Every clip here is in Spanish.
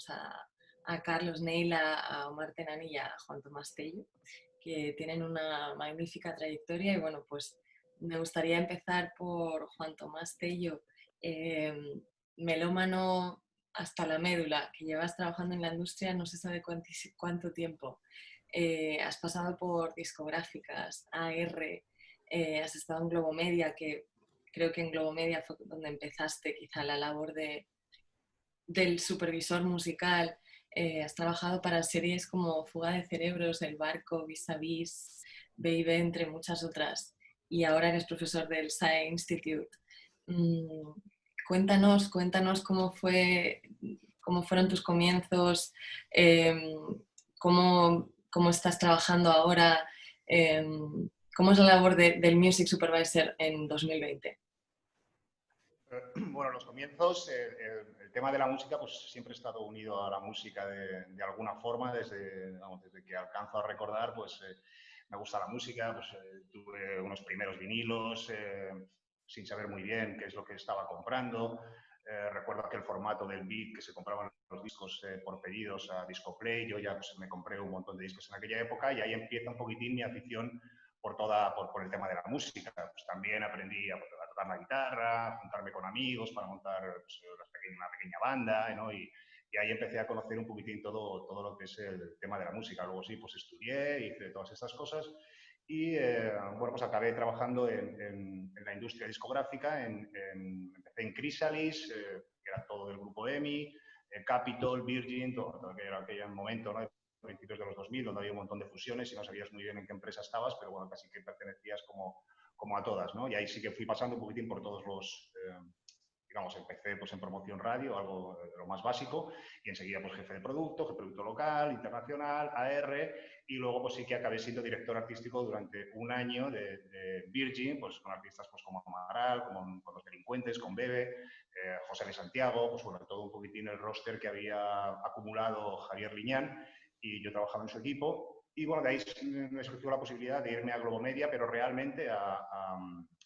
tenemos a Carlos Neila, a Omar Tenani y a Juan Tomás Tello, que tienen una magnífica trayectoria. Y bueno, pues me gustaría empezar por Juan Tomás Tello, melómano hasta la médula, que llevas trabajando en la industria no se sabe cuánto tiempo. Has pasado por discográficas, AR, has estado en Globomedia, que creo que en Globomedia fue donde empezaste quizá la labor del supervisor musical. Has trabajado para series como Fuga de Cerebros, El Barco, Vis a Vis, Baby, entre muchas otras. Y ahora eres profesor del SAE Institute. Cuéntanos cómo fueron tus comienzos, cómo estás trabajando ahora, cómo es la labor del Music Supervisor en 2020. Bueno, los comienzos, el tema de la música, pues siempre he estado unido a la música de alguna forma, desde que alcanzo a recordar, pues me gusta la música, pues tuve unos primeros vinilos, sin saber muy bien qué es lo que estaba comprando. Recuerdo aquel formato del beat que se compraban los discos por pedidos a Discoplay. Yo ya pues, me compré un montón de discos en aquella época y ahí empieza un poquitín mi afición por el tema de la música. Pues también aprendí a tocar la guitarra, a juntarme con amigos para montar pues, una pequeña banda, ¿no? Y ahí empecé a conocer un poquitín todo lo que es el tema de la música. Luego sí, pues estudié, hice todas estas cosas y bueno, pues acabé trabajando en la industria discográfica. Empecé en Chrysalis, que era todo del grupo EMI, Capitol, Virgin, todo que era aquel momento, ¿no? Principios de los 2000, donde había un montón de fusiones y no sabías muy bien en qué empresa estabas, pero bueno, casi que pertenecías como a todas, ¿no? Y ahí sí que fui pasando un poquitín por todos los, digamos, empecé pues en promoción radio, algo de lo más básico, y enseguida pues jefe de producto local, internacional, AR, y luego pues sí que acabé siendo director artístico durante un año de Virgin, pues con artistas pues como Amaral, con Los Delincuentes, con Bebe, José de Santiago, pues bueno, todo un poquitín el roster que había acumulado Javier Liñán, y yo trabajaba en su equipo. Y bueno, de ahí me surgió la posibilidad de irme a Globomedia, pero realmente a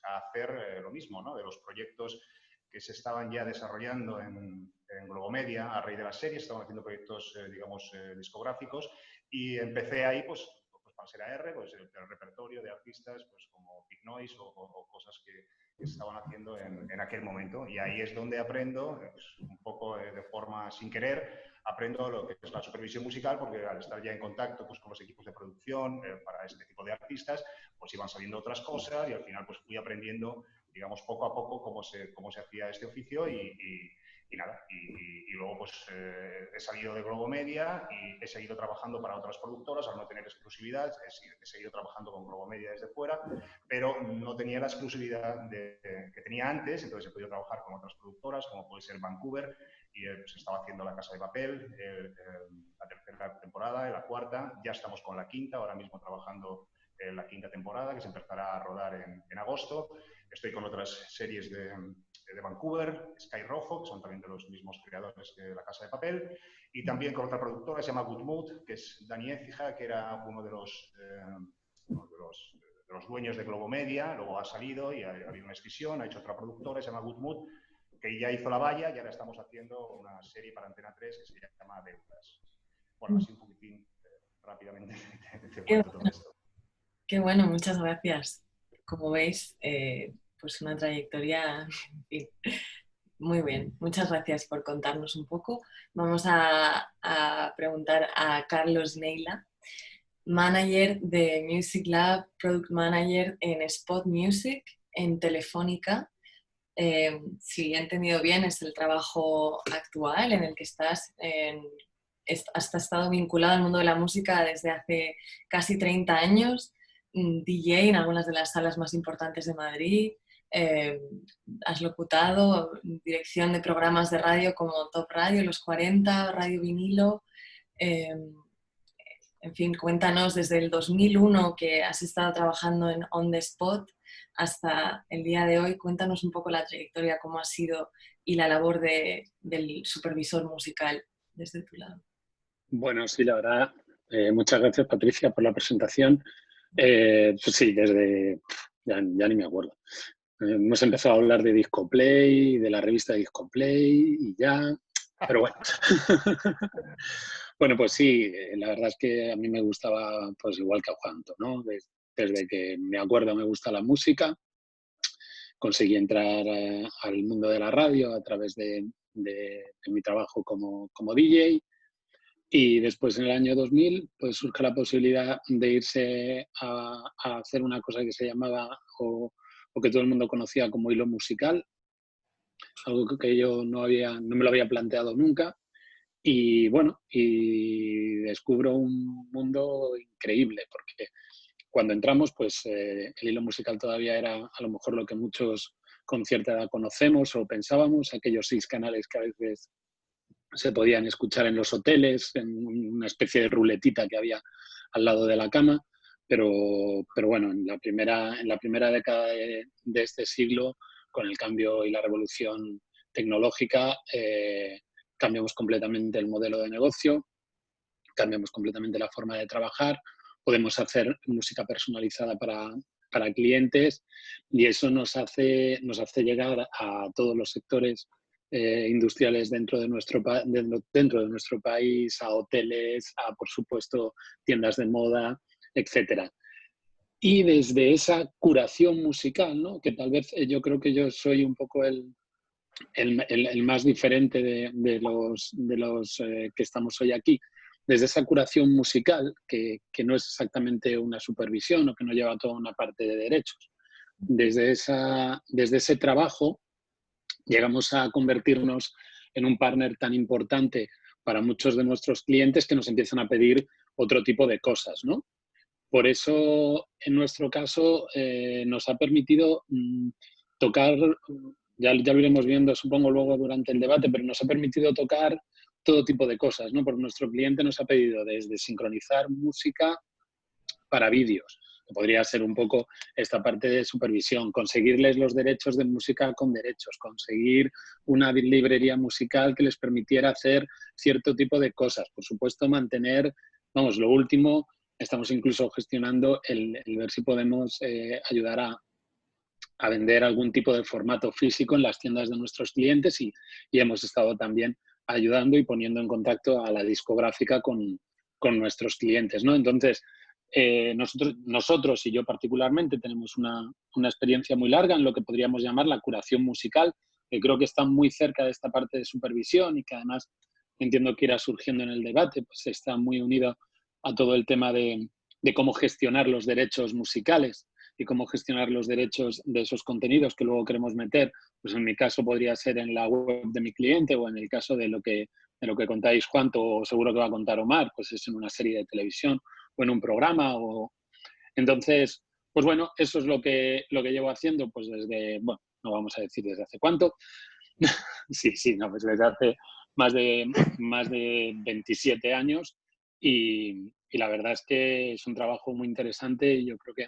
hacer lo mismo, ¿no? De los proyectos que se estaban ya desarrollando en Globomedia a raíz de las series, estaban haciendo proyectos, digamos, discográficos, y empecé ahí, pues para ser AR, pues el repertorio de artistas pues como Big Noise o cosas que se estaban haciendo en aquel momento. Y ahí es donde aprendo, pues, un poco de forma sin querer, aprendo lo que es la supervisión musical, porque al estar ya en contacto pues, con los equipos de producción para este tipo de artistas, pues iban saliendo otras cosas y al final pues fui aprendiendo, digamos, poco a poco cómo se hacía este oficio y nada. Y luego pues he salido de Globomedia y he seguido trabajando para otras productoras. Al no tener exclusividad, he seguido trabajando con Globomedia desde fuera, pero no tenía la exclusividad que tenía antes, entonces he podido trabajar con otras productoras, como puede ser Vancouver, y pues estaba haciendo La Casa de Papel, la tercera temporada, la cuarta, ya estamos con la quinta, ahora mismo trabajando en la quinta temporada, que se empezará a rodar en agosto. Estoy con otras series de Vancouver, Sky Rojo, que son también de los mismos creadores que La Casa de Papel, y también con otra productora que se llama Good Mood, que es Dani Écija, que era uno de los dueños de Globomedia, luego ha salido y ha habido una escisión, ha hecho otra productora, se llama Good Mood, que ya hizo La Valla y ahora estamos haciendo una serie para Antena 3 que se llama Deudas. Bueno, así un poquitín rápidamente te cuento todo esto. Qué bueno, muchas gracias. Como veis, pues una trayectoria, en fin, muy bien. Muchas gracias por contarnos un poco. Vamos a preguntar a Carlos Neila, manager de Music Lab, product manager en Spot Music, en Telefónica. Si he entendido bien, es el trabajo actual en el que has estado vinculado al mundo de la música desde hace casi 30 años, DJ en algunas de las salas más importantes de Madrid, has locutado dirección de programas de radio como Top Radio, Los 40, Radio Vinilo. En fin, cuéntanos desde el 2001 que has estado trabajando en On The Spot hasta el día de hoy. Cuéntanos un poco la trayectoria, cómo ha sido y la labor del supervisor musical desde tu lado. Bueno, sí, la verdad, muchas gracias, Patricia, por la presentación. Pues sí, ya ni me acuerdo. Hemos empezado a hablar de Discoplay, de la revista Discoplay y ya Pero bueno. Bueno, pues sí, la verdad es que a mí me gustaba, pues igual que a Juanto, ¿no? Desde que me acuerdo me gusta la música. Conseguí entrar al mundo de la radio a través de mi trabajo como DJ. Y después, en el año 2000, pues surge la posibilidad de irse a hacer una cosa que se llamaba, o que todo el mundo conocía como hilo musical, algo que yo no me lo había planteado nunca. Y bueno, y descubro un mundo increíble, porque cuando entramos, pues el hilo musical todavía era a lo mejor lo que muchos con cierta edad conocemos o pensábamos, aquellos 6 canales que a veces se podían escuchar en los hoteles, en una especie de ruletita que había al lado de la cama, pero bueno, en la primera década de este siglo, con el cambio y la revolución tecnológica, cambiamos completamente el modelo de negocio, cambiamos completamente la forma de trabajar, podemos hacer música personalizada para clientes, y eso nos hace llegar a todos los sectores industriales dentro de nuestro país, a hoteles, a, por supuesto, tiendas de moda, etcétera. Y desde esa curación musical, ¿no? Que tal vez yo creo que yo soy un poco el más diferente de los que estamos hoy aquí, desde esa curación musical, que no es exactamente una supervisión o que no lleva toda una parte de derechos. Desde ese trabajo llegamos a convertirnos en un partner tan importante para muchos de nuestros clientes que nos empiezan a pedir otro tipo de cosas, ¿no? Por eso, en nuestro caso, nos ha permitido tocar, ya lo iremos viendo, supongo, luego durante el debate, pero nos ha permitido tocar todo tipo de cosas, ¿no? Porque nuestro cliente nos ha pedido desde sincronizar música para vídeos, que podría ser un poco esta parte de supervisión, conseguirles los derechos de música con derechos, conseguir una librería musical que les permitiera hacer cierto tipo de cosas, por supuesto mantener, vamos, lo último. Estamos incluso gestionando el ver si podemos ayudar a vender algún tipo de formato físico en las tiendas de nuestros clientes, y hemos estado también ayudando y poniendo en contacto a la discográfica con nuestros clientes, ¿no? Entonces, nosotros y yo particularmente tenemos una experiencia muy larga en lo que podríamos llamar la curación musical, que creo que está muy cerca de esta parte de supervisión y que además entiendo que irá surgiendo en el debate, pues está muy unido a todo el tema de cómo gestionar los derechos musicales y cómo gestionar los derechos de esos contenidos que luego queremos meter. Pues en mi caso podría ser en la web de mi cliente, o en el caso de lo que contáis, Juanto, o seguro que va a contar Omar, pues es en una serie de televisión o en un programa. Entonces, pues bueno, eso es lo que llevo haciendo pues desde, bueno, no vamos a decir desde hace cuánto. sí, no, pues desde hace más de 27 años, y la verdad es que es un trabajo muy interesante, y yo creo que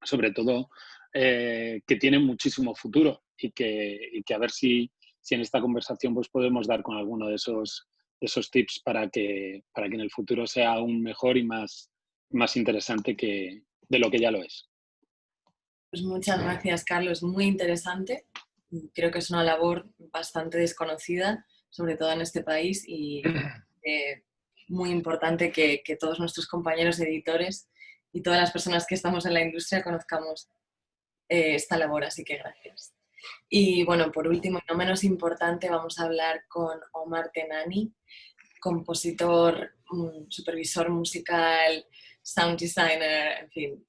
sobre todo que tiene muchísimo futuro, y que a ver si en esta conversación pues podemos dar con alguno de esos tips para que en el futuro sea aún mejor y más interesante de lo que ya lo es. Pues muchas gracias, Carlos. Muy interesante. Creo que es una labor bastante desconocida, sobre todo en este país, y muy importante que todos nuestros compañeros editores y todas las personas que estamos en la industria conozcamos esta labor, así que gracias. Y bueno, por último y no menos importante, vamos a hablar con Omar Tenani, compositor, supervisor musical, sound designer, en fin,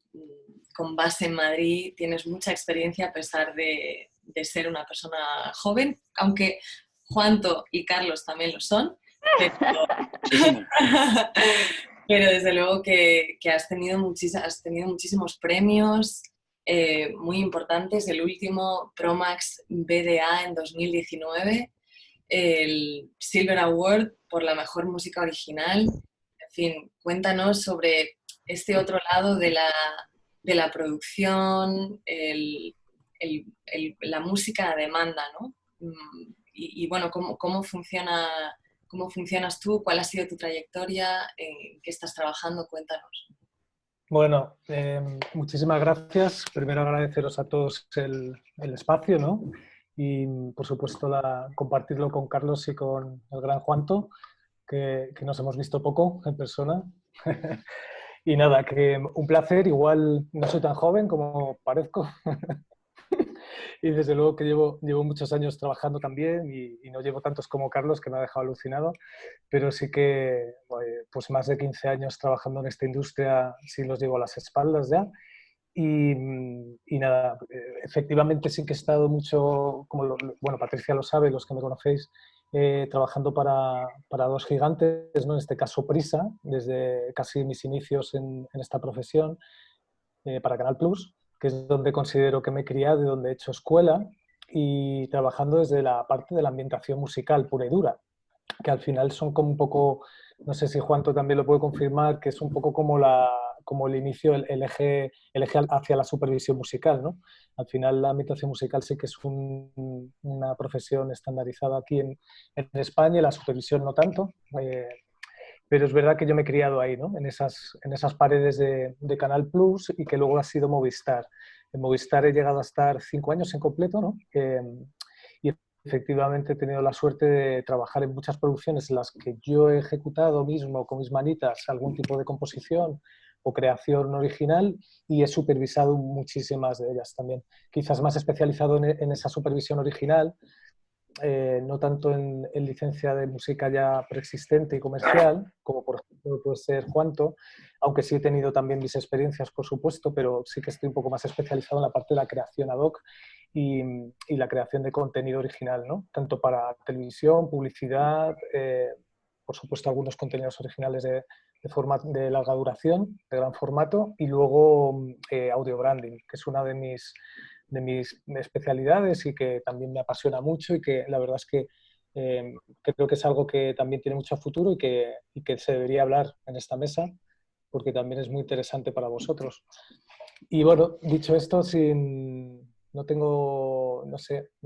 con base en Madrid. Tienes mucha experiencia a pesar de ser una persona joven, aunque Juanto y Carlos también lo son, pero desde luego que has tenido muchísimos premios muy importantes. El último, Promax BDA en 2019, el Silver Award por la mejor música original. En fin, cuéntanos sobre este otro lado de la producción, la música a demanda, ¿no? Y bueno, ¿cómo funcionas tú? ¿Cuál ha sido tu trayectoria? ¿En qué estás trabajando? Cuéntanos. Bueno, muchísimas gracias. Primero agradeceros a todos el espacio, ¿no? y, por supuesto, compartirlo con Carlos y con el gran Juanto, que nos hemos visto poco en persona. Y nada, que un placer. Igual no soy tan joven como parezco. Y desde luego que llevo muchos años trabajando también y no llevo tantos como Carlos, que me ha dejado alucinado, pero sí que pues más de 15 años trabajando en esta industria, sí los llevo a las espaldas ya. Y nada, efectivamente sí que he estado mucho, bueno, Patricia lo sabe, los que me conocéis, trabajando para dos gigantes, ¿no? En este caso Prisa, desde casi mis inicios en esta profesión, para Canal Plus, que es donde considero que me he criado y donde he hecho escuela, y trabajando desde la parte de la ambientación musical pura y dura, que al final son como un poco, no sé si Juanto también lo puede confirmar, que es un poco como el inicio, el eje hacia la supervisión musical, ¿no? Al final la ambientación musical sí que es una profesión estandarizada aquí en España, y la supervisión no tanto. Pero es verdad que yo me he criado ahí, ¿no? En esas paredes de Canal Plus, y que luego ha sido Movistar. En Movistar he llegado a estar 5 años en completo, ¿no? Y efectivamente he tenido la suerte de trabajar en muchas producciones en las que yo he ejecutado mismo con mis manitas algún tipo de composición o creación original, y he supervisado muchísimas de ellas también. Quizás más especializado en esa supervisión original, no tanto en licencia de música ya preexistente y comercial, como por ejemplo puede ser Juanto, aunque sí he tenido también mis experiencias, por supuesto, pero sí que estoy un poco más especializado en la parte de la creación ad hoc y la creación de contenido original, ¿no? Tanto para televisión, publicidad, por supuesto algunos contenidos originales de larga duración, de gran formato, y luego audio branding, que es una de mis especialidades y que también me apasiona mucho, y que la verdad es que creo que es algo que también tiene mucho futuro y que se debería hablar en esta mesa, porque también es muy interesante para vosotros. Y bueno, dicho esto, no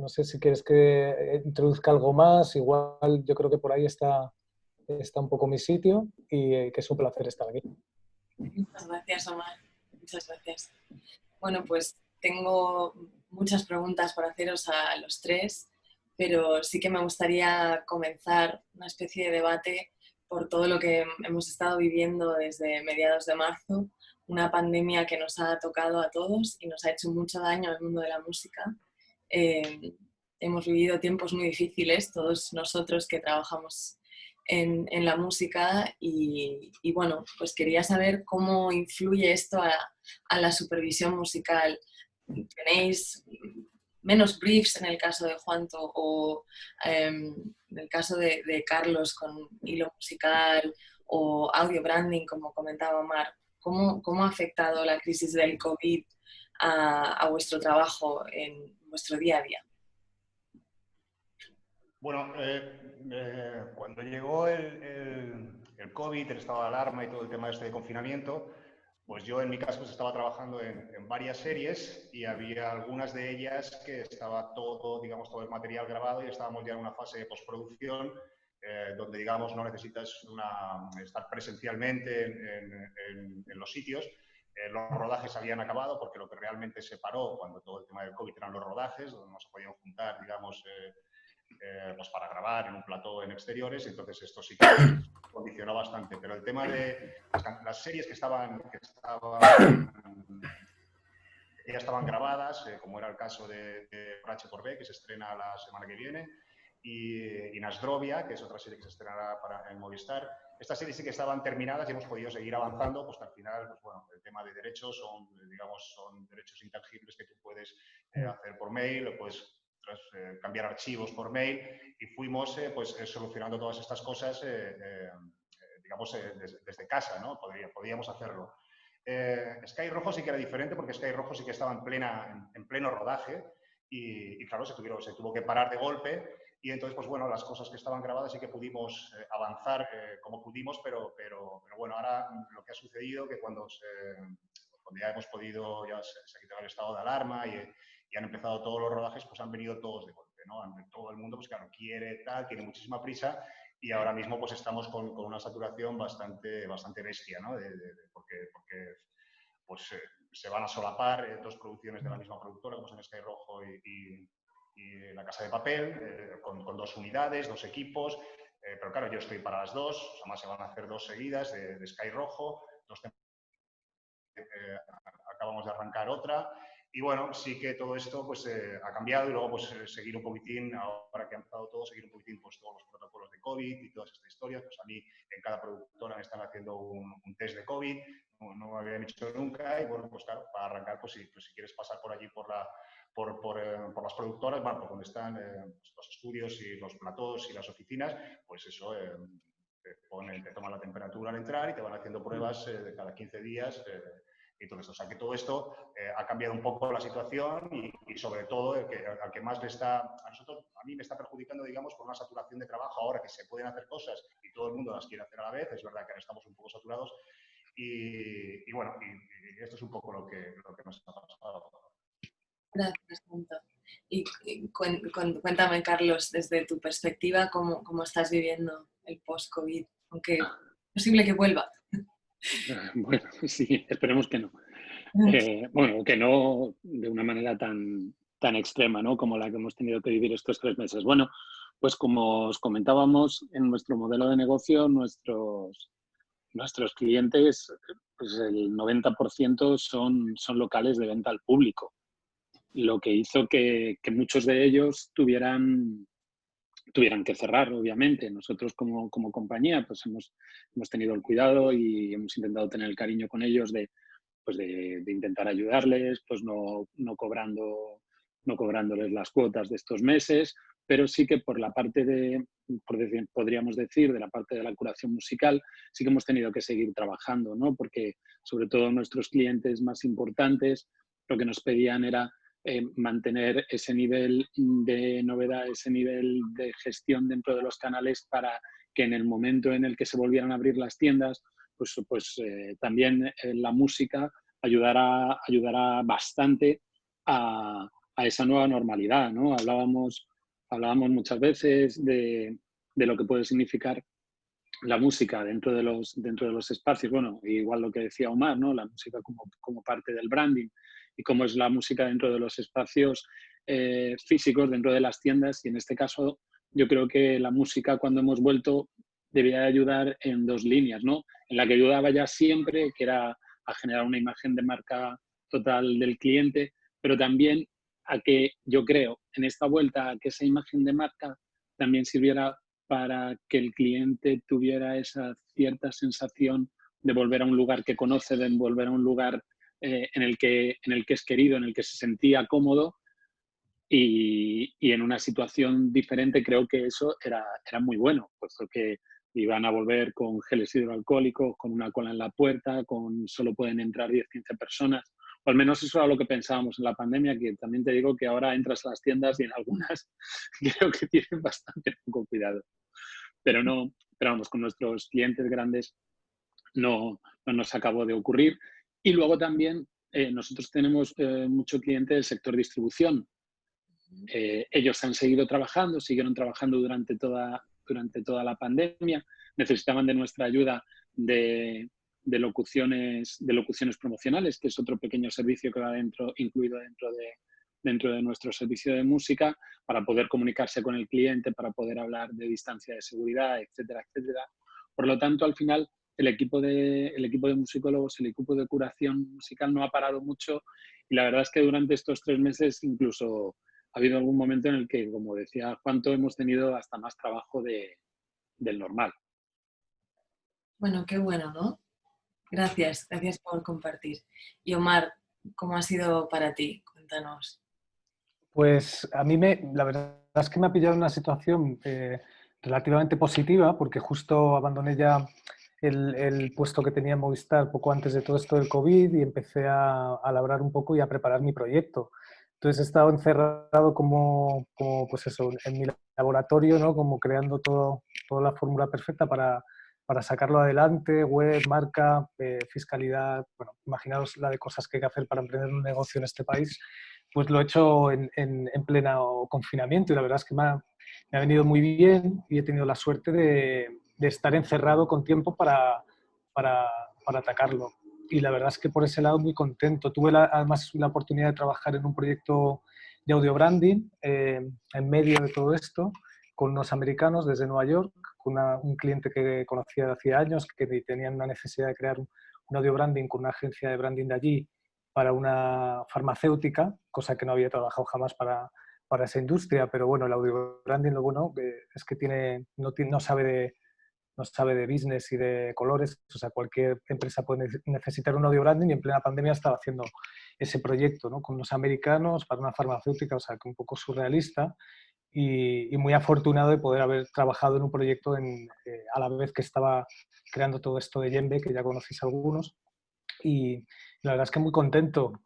sé si quieres que introduzca algo más. Igual yo creo que por ahí está un poco mi sitio, y que es un placer estar aquí. Muchas gracias, Omar. Muchas gracias. Bueno, pues tengo muchas preguntas para haceros a los tres, pero sí que me gustaría comenzar una especie de debate por todo lo que hemos estado viviendo desde mediados de marzo, una pandemia que nos ha tocado a todos y nos ha hecho mucho daño al mundo de la música. Hemos vivido tiempos muy difíciles, todos nosotros que trabajamos en la música, y bueno, pues quería saber cómo influye esto a la supervisión musical. ¿Tenéis menos briefs en el caso de Juanto, o en el caso de Carlos con hilo musical o audio branding, como comentaba Omar? ¿Cómo ha afectado la crisis del COVID a vuestro trabajo en vuestro día a día? Bueno, cuando llegó el COVID, el estado de alarma y todo el tema este de confinamiento, pues yo en mi caso pues estaba trabajando en varias series, y había algunas de ellas que estaba todo, digamos, todo el material grabado, y estábamos ya en una fase de postproducción, donde, digamos, no necesitas estar presencialmente en los sitios. Los rodajes habían acabado, porque lo que realmente se paró cuando todo el tema del COVID eran los rodajes, donde no se podían juntar, digamos, pues para grabar en un plató en exteriores. Entonces esto sí que condicionó bastante. Pero el tema de las series que ya estaban grabadas, como era el caso de Por H por B, que se estrena la semana que viene, y Nasdrovia, que es otra serie que se estrenará en Movistar. Estas series sí que estaban terminadas y hemos podido seguir avanzando, pues al final, pues bueno, el tema de derechos son derechos intangibles que tú puedes hacer por mail, o puedes cambiar archivos por mail, y fuimos solucionando todas estas cosas, digamos, desde casa, ¿no? Podíamos hacerlo. Sky Rojo sí que era diferente, porque Sky Rojo sí que estaba en pleno rodaje, y claro, se tuvo que parar de golpe, y entonces, pues bueno, las cosas que estaban grabadas sí que pudimos avanzar como pudimos, pero bueno, ahora lo que ha sucedido, que cuando ya hemos podido, ya se ha quitado el estado de alarma y han empezado todos los rodajes, pues han venido todos de golpe, ¿no? Todo el mundo, pues claro, tiene muchísima prisa, y ahora mismo pues estamos con una saturación bastante bestia, ¿no? Porque pues, se van a solapar dos producciones de la misma productora, como son Sky Rojo y La Casa de Papel, con 2 unidades, 2 equipos, pero claro, yo estoy para las 2, además se van a hacer 2 seguidas de Sky Rojo, 2 acabamos de arrancar otra. Y bueno, sí que todo esto pues, ha cambiado y luego pues, seguir un poquitín, ahora que ha empezado todo, seguir un poquitín pues, todos los protocolos de COVID y todas estas historias. Pues a mí en cada productora me están haciendo un test de COVID, no me habían hecho nunca y bueno, pues claro, para arrancar, pues si quieres pasar por allí por las productoras, bueno, por donde están los estudios y los platós y las oficinas, pues eso, te toman la temperatura al entrar y te van haciendo pruebas de cada 15 días. Y todo esto. O sea, que todo esto ha cambiado un poco la situación y sobre todo al que más le está, a mí me está perjudicando, digamos, por una saturación de trabajo ahora que se pueden hacer cosas y todo el mundo las quiere hacer a la vez. Es verdad que ahora estamos un poco saturados y bueno, y esto es un poco lo que nos ha pasado. Gracias, Juanto. Y cuéntame, Carlos, desde tu perspectiva, ¿cómo estás viviendo el post-COVID? Aunque es posible que vuelva. Bueno, sí, esperemos que no. Bueno, que no de una manera tan extrema, ¿no?, como la que hemos tenido que vivir estos 3 meses. Bueno, pues como os comentábamos, en nuestro modelo de negocio, nuestros clientes, pues el 90% son locales de venta al público, lo que hizo que muchos de ellos tuvieran que cerrar, obviamente. Nosotros como compañía pues hemos tenido el cuidado y hemos intentado tener el cariño con ellos de intentar ayudarles, pues no cobrándoles las cuotas de estos meses, pero sí que por la parte podríamos decir, de la parte de la curación musical, sí que hemos tenido que seguir trabajando, ¿no? Porque sobre todo nuestros clientes más importantes lo que nos pedían era mantener ese nivel de novedad, ese nivel de gestión dentro de los canales para que en el momento en el que se volvieran a abrir las tiendas, pues también la música ayudará bastante a esa nueva normalidad, ¿no? Hablábamos muchas veces de lo que puede significar la música dentro de los espacios. Bueno, igual lo que decía Omar, ¿no? La música como parte del branding y cómo es la música dentro de los espacios físicos, dentro de las tiendas. Y en este caso, yo creo que la música, cuando hemos vuelto, debía ayudar en 2 líneas, ¿no? En la que ayudaba ya siempre, que era a generar una imagen de marca total del cliente, pero también a que, yo creo, en esta vuelta, a que esa imagen de marca también sirviera para que el cliente tuviera esa cierta sensación de volver a un lugar que conoce, de volver a un lugar en el que es querido, en el que se sentía cómodo y en una situación diferente. Creo que eso era muy bueno, puesto que iban a volver con geles hidroalcohólicos, con una cola en la puerta, solo pueden entrar 10-15 personas. O al menos eso era lo que pensábamos en la pandemia, que también te digo que ahora entras a las tiendas y en algunas creo que tienen bastante poco cuidado. Pero vamos, con nuestros clientes grandes no nos acabó de ocurrir. Y luego también nosotros tenemos mucho cliente del sector distribución. Ellos han seguido trabajando, siguieron trabajando durante toda la pandemia, necesitaban de nuestra ayuda de locuciones promocionales, que es otro pequeño servicio que va incluido dentro de nuestro servicio de música, para poder comunicarse con el cliente, para poder hablar de distancia de seguridad, etcétera, etcétera. Por lo tanto, al final, el equipo de musicólogos, el equipo de curación musical no ha parado mucho, y la verdad es que durante estos 3 meses incluso ha habido algún momento en el que, como decía Juanto, hemos tenido hasta más trabajo del normal. Bueno, qué bueno, ¿no? Gracias por compartir. Y Omar, ¿cómo ha sido para ti? Cuéntanos. Pues a mí la verdad es que me ha pillado en una situación relativamente positiva, porque justo abandoné ya el puesto que tenía en Movistar poco antes de todo esto del COVID y empecé a labrar un poco y a preparar mi proyecto. Entonces he estado encerrado como pues eso, en mi laboratorio, ¿no? Como creando toda la fórmula perfecta para sacarlo adelante, web, marca, fiscalidad. Bueno, imaginaos la de cosas que hay que hacer para emprender un negocio en este país. Pues lo he hecho en pleno confinamiento y la verdad es que me ha venido muy bien y he tenido la suerte de estar encerrado con tiempo para atacarlo. Y la verdad es que por ese lado muy contento. Tuve además la oportunidad de trabajar en un proyecto de audio branding en medio de todo esto, con unos americanos desde Nueva York, con un cliente que conocía de hacía años, que tenían una necesidad de crear un audio branding con una agencia de branding de allí para una farmacéutica, cosa que no había trabajado jamás para esa industria, pero bueno, el audio branding lo bueno es que no sabe de business y de colores, o sea, cualquier empresa puede necesitar un audio branding y en plena pandemia estaba haciendo ese proyecto, ¿no? Con los americanos para una farmacéutica, o sea, que un poco surrealista y muy afortunado de poder haber trabajado en un proyecto a la vez que estaba creando todo esto de Yembe, que ya conocéis algunos, y la verdad es que muy contento.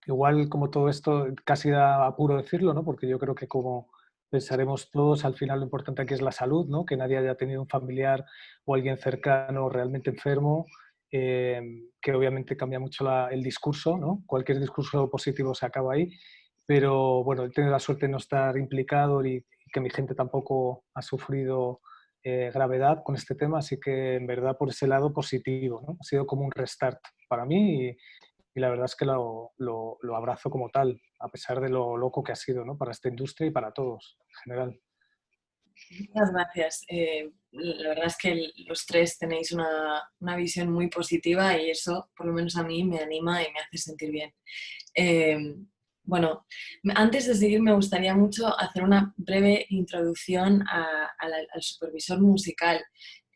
Igual como todo esto, casi da apuro decirlo, ¿no? Porque yo creo que como pensaremos todos, al final lo importante aquí es la salud, ¿no? Que nadie haya tenido un familiar o alguien cercano realmente enfermo, que obviamente cambia mucho el discurso, ¿no? Cualquier discurso positivo se acaba ahí, pero bueno, he tenido la suerte de no estar implicado y que mi gente tampoco ha sufrido gravedad con este tema, así que en verdad por ese lado positivo, ¿no? Ha sido como un restart para mí y la verdad es que lo abrazo como tal, a pesar de lo loco que ha sido, ¿no? Para esta industria y para todos en general. Muchas gracias. La verdad es que los tres tenéis una visión muy positiva y eso, por lo menos a mí, me anima y me hace sentir bien. Bueno, antes de seguir me gustaría mucho hacer una breve introducción al supervisor musical.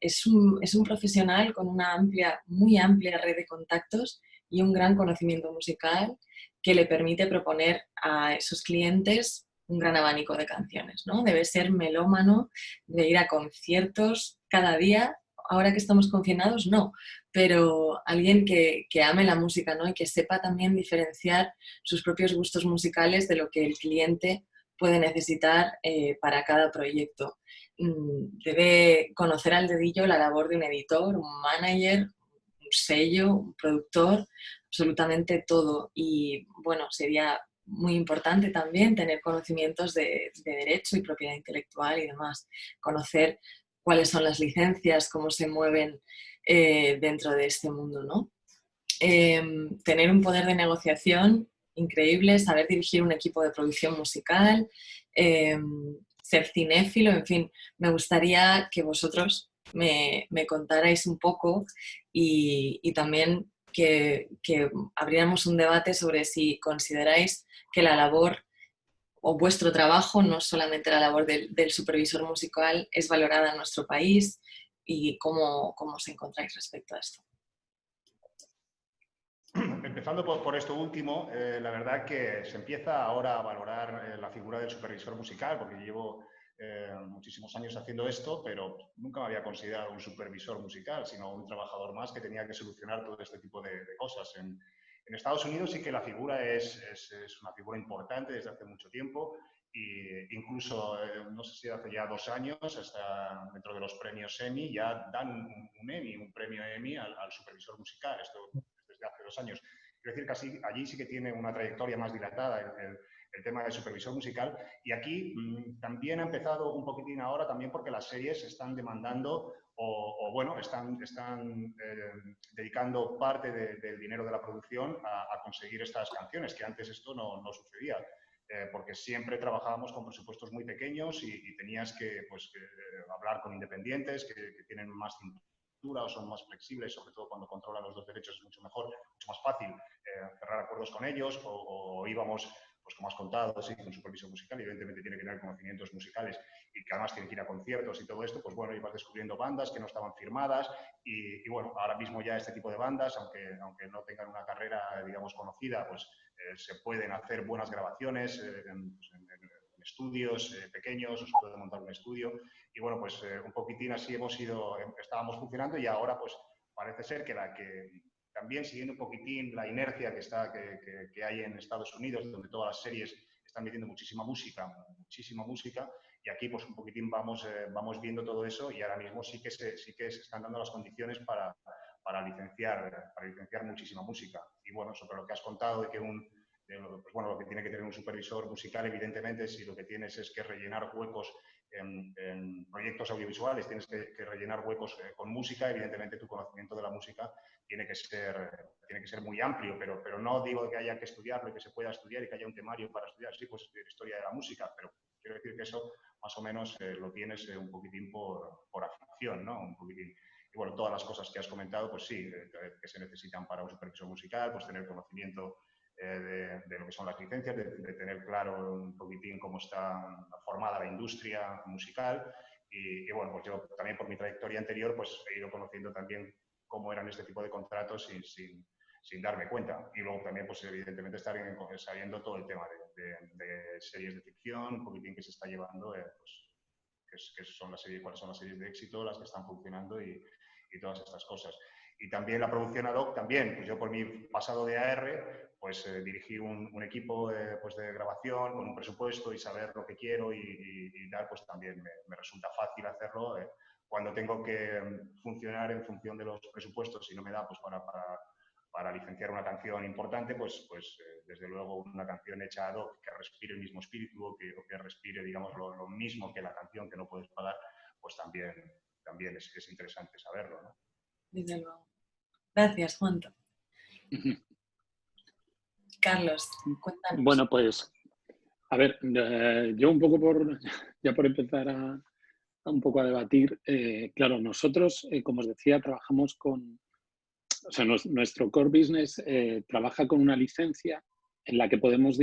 Es un profesional con una muy amplia red de contactos y un gran conocimiento musical que le permite proponer a esos clientes un gran abanico de canciones, ¿no? Debe ser melómano, de ir a conciertos cada día. Ahora que estamos confinados, no, pero alguien que ame la música, ¿no? Y que sepa también diferenciar sus propios gustos musicales de lo que el cliente puede necesitar para cada proyecto. Debe conocer al dedillo la labor de un editor, un manager, un sello, un productor, absolutamente todo. Y bueno, sería muy importante también tener conocimientos de derecho y propiedad intelectual y demás, conocer cuáles son las licencias, cómo se mueven dentro de este mundo, ¿no? Tener un poder de negociación increíble, saber dirigir un equipo de producción musical, ser cinéfilo, en fin, me gustaría que vosotros me contarais un poco y también que abriéramos un debate sobre si consideráis que la labor o vuestro trabajo, no solamente la labor del supervisor musical, es valorada en nuestro país y cómo os encontráis respecto a esto. Empezando por esto último, la verdad que se empieza ahora a valorar la figura del supervisor musical, porque llevo muchísimos años haciendo esto, pero nunca me había considerado un supervisor musical, sino un trabajador más que tenía que solucionar todo este tipo de cosas. En Estados Unidos sí que la figura es una figura importante desde hace mucho tiempo e incluso, no sé si hace ya 2 años, hasta dentro de los premios Emmy, ya dan un Emmy, un premio Emmy al supervisor musical. Esto desde hace 2 años. Quiero decir que allí sí que tiene una trayectoria más dilatada el tema del supervisor musical. Y aquí también ha empezado un poquitín ahora, también porque las series están demandando o bueno, están dedicando parte del dinero de la producción a conseguir estas canciones, que antes esto no sucedía. Porque siempre trabajábamos con presupuestos muy pequeños y tenías que hablar con independientes que tienen más o son más flexibles, sobre todo cuando controlan los dos derechos es mucho mejor, mucho más fácil cerrar acuerdos con ellos o íbamos, pues como has contado, sí, con supervisión musical, evidentemente tiene que tener conocimientos musicales y que además tiene que ir a conciertos y todo esto, pues bueno, ibas descubriendo bandas que no estaban firmadas y bueno, ahora mismo ya este tipo de bandas, aunque no tengan una carrera, digamos, conocida, pues se pueden hacer buenas grabaciones en estudios pequeños, o se puede montar un estudio y bueno, pues un poquitín así estábamos funcionando y ahora pues parece ser que también siguiendo un poquitín la inercia que hay en Estados Unidos, donde todas las series están metiendo muchísima música y aquí pues un poquitín vamos viendo todo eso y ahora mismo sí que se están dando las condiciones para licenciar muchísima música. Y bueno, sobre lo que has contado de que pues bueno, lo que tiene que tener un supervisor musical, evidentemente, si lo que tienes es que rellenar huecos en proyectos audiovisuales tienes que rellenar huecos con música, evidentemente tu conocimiento de la música tiene que ser muy amplio, pero no digo que haya que estudiarlo y que se pueda estudiar y que haya un temario para estudiar, sí, pues estudiar historia de la música, pero quiero decir que eso más o menos lo tienes un poquitín por afición, ¿no? Un poquitín. Y bueno, todas las cosas que has comentado, pues sí, que se necesitan para un supervisor musical, pues tener conocimiento de lo que son las licencias, de tener claro un poquitín cómo está formada la industria musical y bueno, pues yo también por mi trayectoria anterior pues he ido conociendo también cómo eran este tipo de contratos sin darme cuenta. Y luego también, pues evidentemente, sabiendo todo el tema de series de ficción, un poquitín que se está llevando, pues, que son las series, cuáles son las series de éxito, las que están funcionando y todas estas cosas. Y también la producción ad hoc, también, pues yo por mi pasado de AR, pues dirigir un equipo pues de grabación con un presupuesto y saber lo que quiero y tal, pues también me resulta fácil hacerlo. Cuando tengo que funcionar en función de los presupuestos y no me da pues para licenciar una canción importante, pues desde luego una canción hecha ad hoc que respire el mismo espíritu o que respire, digamos, lo mismo que la canción que no puedes pagar, pues también es interesante saberlo, ¿no? Desde luego. Gracias, Juanto. Carlos, cuéntanos. Bueno, pues, a ver, yo un poco ya por empezar un poco a debatir, claro, nosotros, como os decía, trabajamos o sea, nuestro core business trabaja con una licencia en la que podemos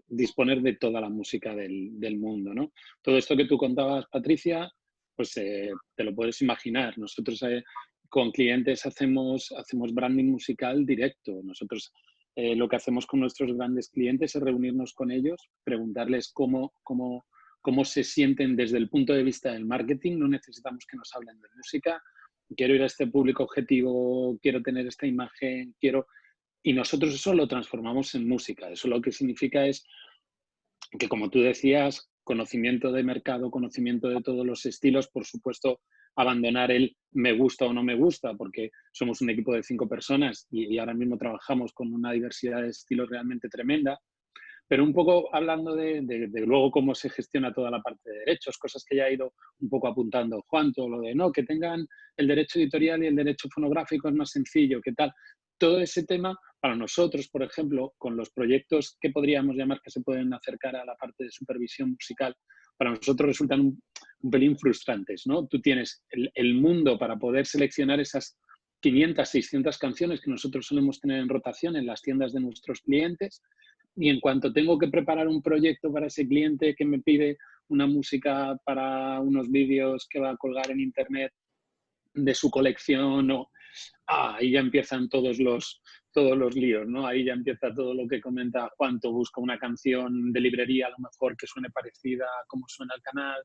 disponer de toda la música del mundo, ¿no? Todo esto que tú contabas, Patricia, pues te lo puedes imaginar. Nosotros con clientes hacemos branding musical directo. Nosotros lo que hacemos con nuestros grandes clientes es reunirnos con ellos, preguntarles cómo se sienten desde el punto de vista del marketing. No necesitamos que nos hablen de música. Quiero ir a este público objetivo, quiero tener esta imagen, y nosotros eso lo transformamos en música. Eso lo que significa es que, como tú decías, conocimiento de mercado, conocimiento de todos los estilos, por supuesto, abandonar el me gusta o no me gusta, porque somos un equipo de 5 personas y ahora mismo trabajamos con una diversidad de estilos realmente tremenda. Pero un poco hablando de luego cómo se gestiona toda la parte de derechos, cosas que ya ha ido un poco apuntando Juan, todo lo de no, que tengan el derecho editorial y el derecho fonográfico es más sencillo, ¿qué tal? Todo ese tema, para nosotros, por ejemplo, con los proyectos que podríamos llamar que se pueden acercar a la parte de supervisión musical, para nosotros resultan un pelín frustrantes, ¿no? Tú tienes el mundo para poder seleccionar esas 500, 600 canciones que nosotros solemos tener en rotación en las tiendas de nuestros clientes. Y en cuanto tengo que preparar un proyecto para ese cliente que me pide una música para unos vídeos que va a colgar en internet de su colección, ahí ya empiezan todos los líos, ¿no? Ahí ya empieza todo lo que comenta Juanto, busca una canción de librería a lo mejor que suene parecida a cómo suena el canal.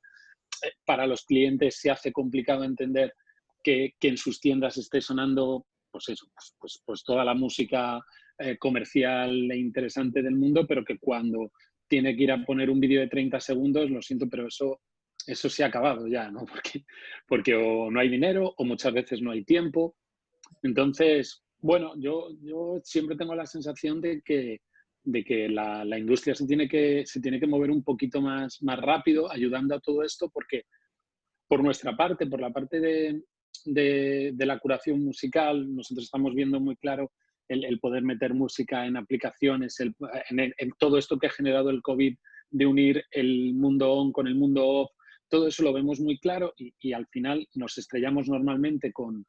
Para los clientes se hace complicado entender que en sus tiendas esté sonando pues eso, pues toda la música comercial e interesante del mundo, pero que cuando tiene que ir a poner un vídeo de 30 segundos, lo siento, pero eso se ha acabado ya, ¿no? Porque o no hay dinero o muchas veces no hay tiempo. Entonces, bueno, yo siempre tengo la sensación de que la industria se tiene que mover un poquito más rápido, ayudando a todo esto, porque por nuestra parte, por la parte de la curación musical, nosotros estamos viendo muy claro el poder meter música en aplicaciones, en todo esto que ha generado el COVID, de unir el mundo on con el mundo off, todo eso lo vemos muy claro y al final nos estrellamos normalmente con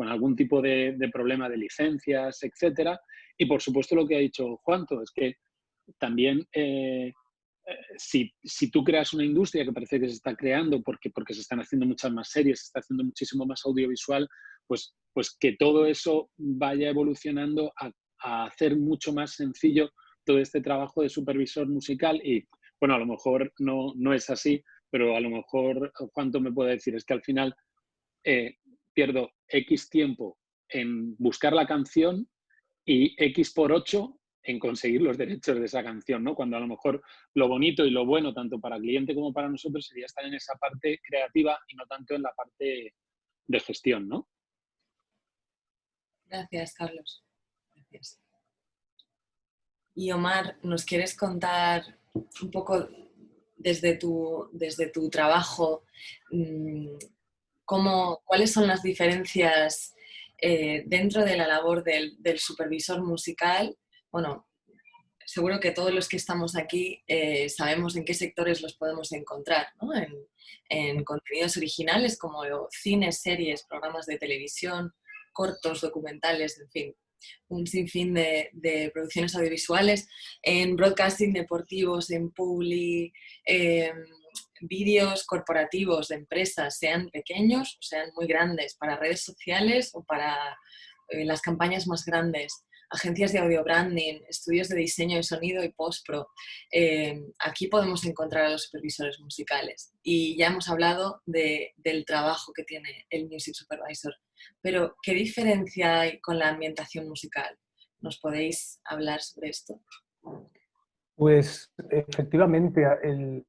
algún tipo de problema de licencias, etcétera. Y por supuesto lo que ha dicho Juanto es que también si tú creas una industria que parece que se está creando porque se están haciendo muchas más series, se está haciendo muchísimo más audiovisual, pues que todo eso vaya evolucionando a hacer mucho más sencillo todo este trabajo de supervisor musical. Y bueno, a lo mejor no es así, pero a lo mejor Juanto me puede decir, es que al final pierdo X tiempo en buscar la canción y X por 8 en conseguir los derechos de esa canción, ¿no? Cuando a lo mejor lo bonito y lo bueno, tanto para el cliente como para nosotros, sería estar en esa parte creativa y no tanto en la parte de gestión, ¿no? Gracias, Carlos. Gracias. Y Omar, ¿nos quieres contar un poco desde tu trabajo, ¿cuáles son las diferencias dentro de la labor del supervisor musical? Bueno, seguro que todos los que estamos aquí sabemos en qué sectores los podemos encontrar, ¿no? En contenidos originales como cines, series, programas de televisión, cortos, documentales, en fin, un sinfín de producciones audiovisuales, en broadcasting deportivos, en publi, vídeos corporativos de empresas, sean pequeños o sean muy grandes, para redes sociales o para las campañas más grandes, agencias de audio branding, estudios de diseño de sonido y postpro. Aquí podemos encontrar a los supervisores musicales. Y ya hemos hablado del trabajo que tiene el Music Supervisor. Pero, ¿qué diferencia hay con la ambientación musical? ¿Nos podéis hablar sobre esto? Pues efectivamente,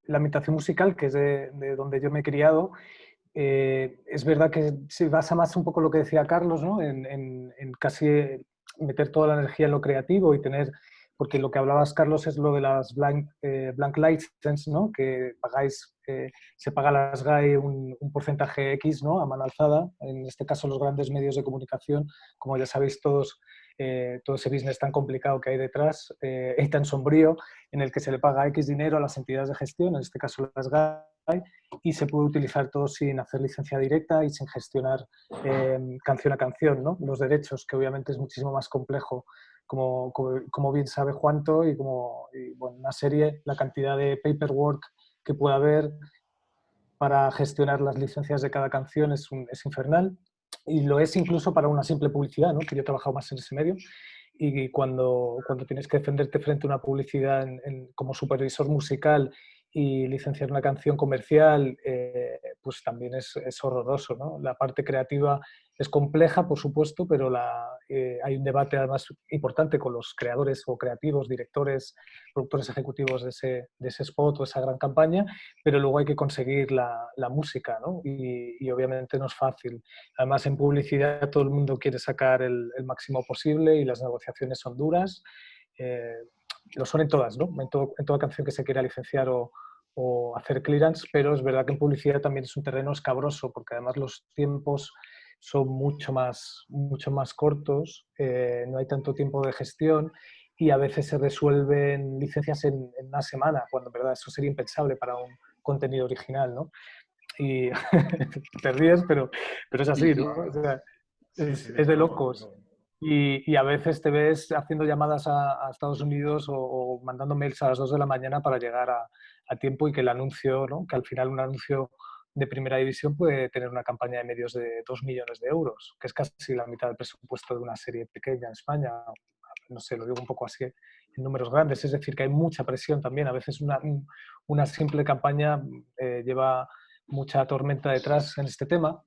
la ambientación musical, que es de donde yo me he criado, es verdad que se basa más un poco en lo que decía Carlos, ¿no? En casi meter toda la energía en lo creativo y tener, porque lo que hablabas, Carlos, es lo de las blank license, ¿no? Que pagáis, se paga a las GAE un porcentaje X, ¿no? A mano alzada, en este caso los grandes medios de comunicación, como ya sabéis todos, todo ese business tan complicado que hay detrás y tan sombrío, en el que se le paga X dinero a las entidades de gestión, en este caso las GAE, y se puede utilizar todo sin hacer licencia directa y sin gestionar canción a canción, ¿no? Los derechos, que obviamente es muchísimo más complejo, como bien sabe Juanto, y bueno, una serie, la cantidad de paperwork que puede haber para gestionar las licencias de cada canción es infernal, y lo es incluso para una simple publicidad, ¿no? Que yo he trabajado más en ese medio, y cuando tienes que defenderte frente a una publicidad como supervisor musical y licenciar una canción comercial, pues también es horroroso, ¿no? La parte creativa es compleja, por supuesto, pero hay un debate además importante con los creadores o creativos, directores, productores ejecutivos de ese spot o esa gran campaña, pero luego hay que conseguir la música, ¿no? Y obviamente no es fácil. Además, en publicidad todo el mundo quiere sacar el máximo posible y las negociaciones son duras. Lo son en todas, ¿no? En toda canción que se quiera licenciar o hacer clearance, pero es verdad que en publicidad también es un terreno escabroso, porque además los tiempos son mucho más cortos, no hay tanto tiempo de gestión y a veces se resuelven licencias en una semana, cuando en verdad eso sería impensable para un contenido original, ¿no? Y te ríes, pero es así, ¿no? O sea, es de locos. Y a veces te ves haciendo llamadas a Estados Unidos o mandando mails a las 2 de la mañana para llegar a tiempo, y que el anuncio, ¿no? Que al final un anuncio de primera división puede tener una campaña de medios de 2 millones de euros, que es casi la mitad del presupuesto de una serie pequeña en España. No sé, lo digo un poco así en números grandes. Es decir, que hay mucha presión también. A veces una simple campaña lleva mucha tormenta detrás en este tema.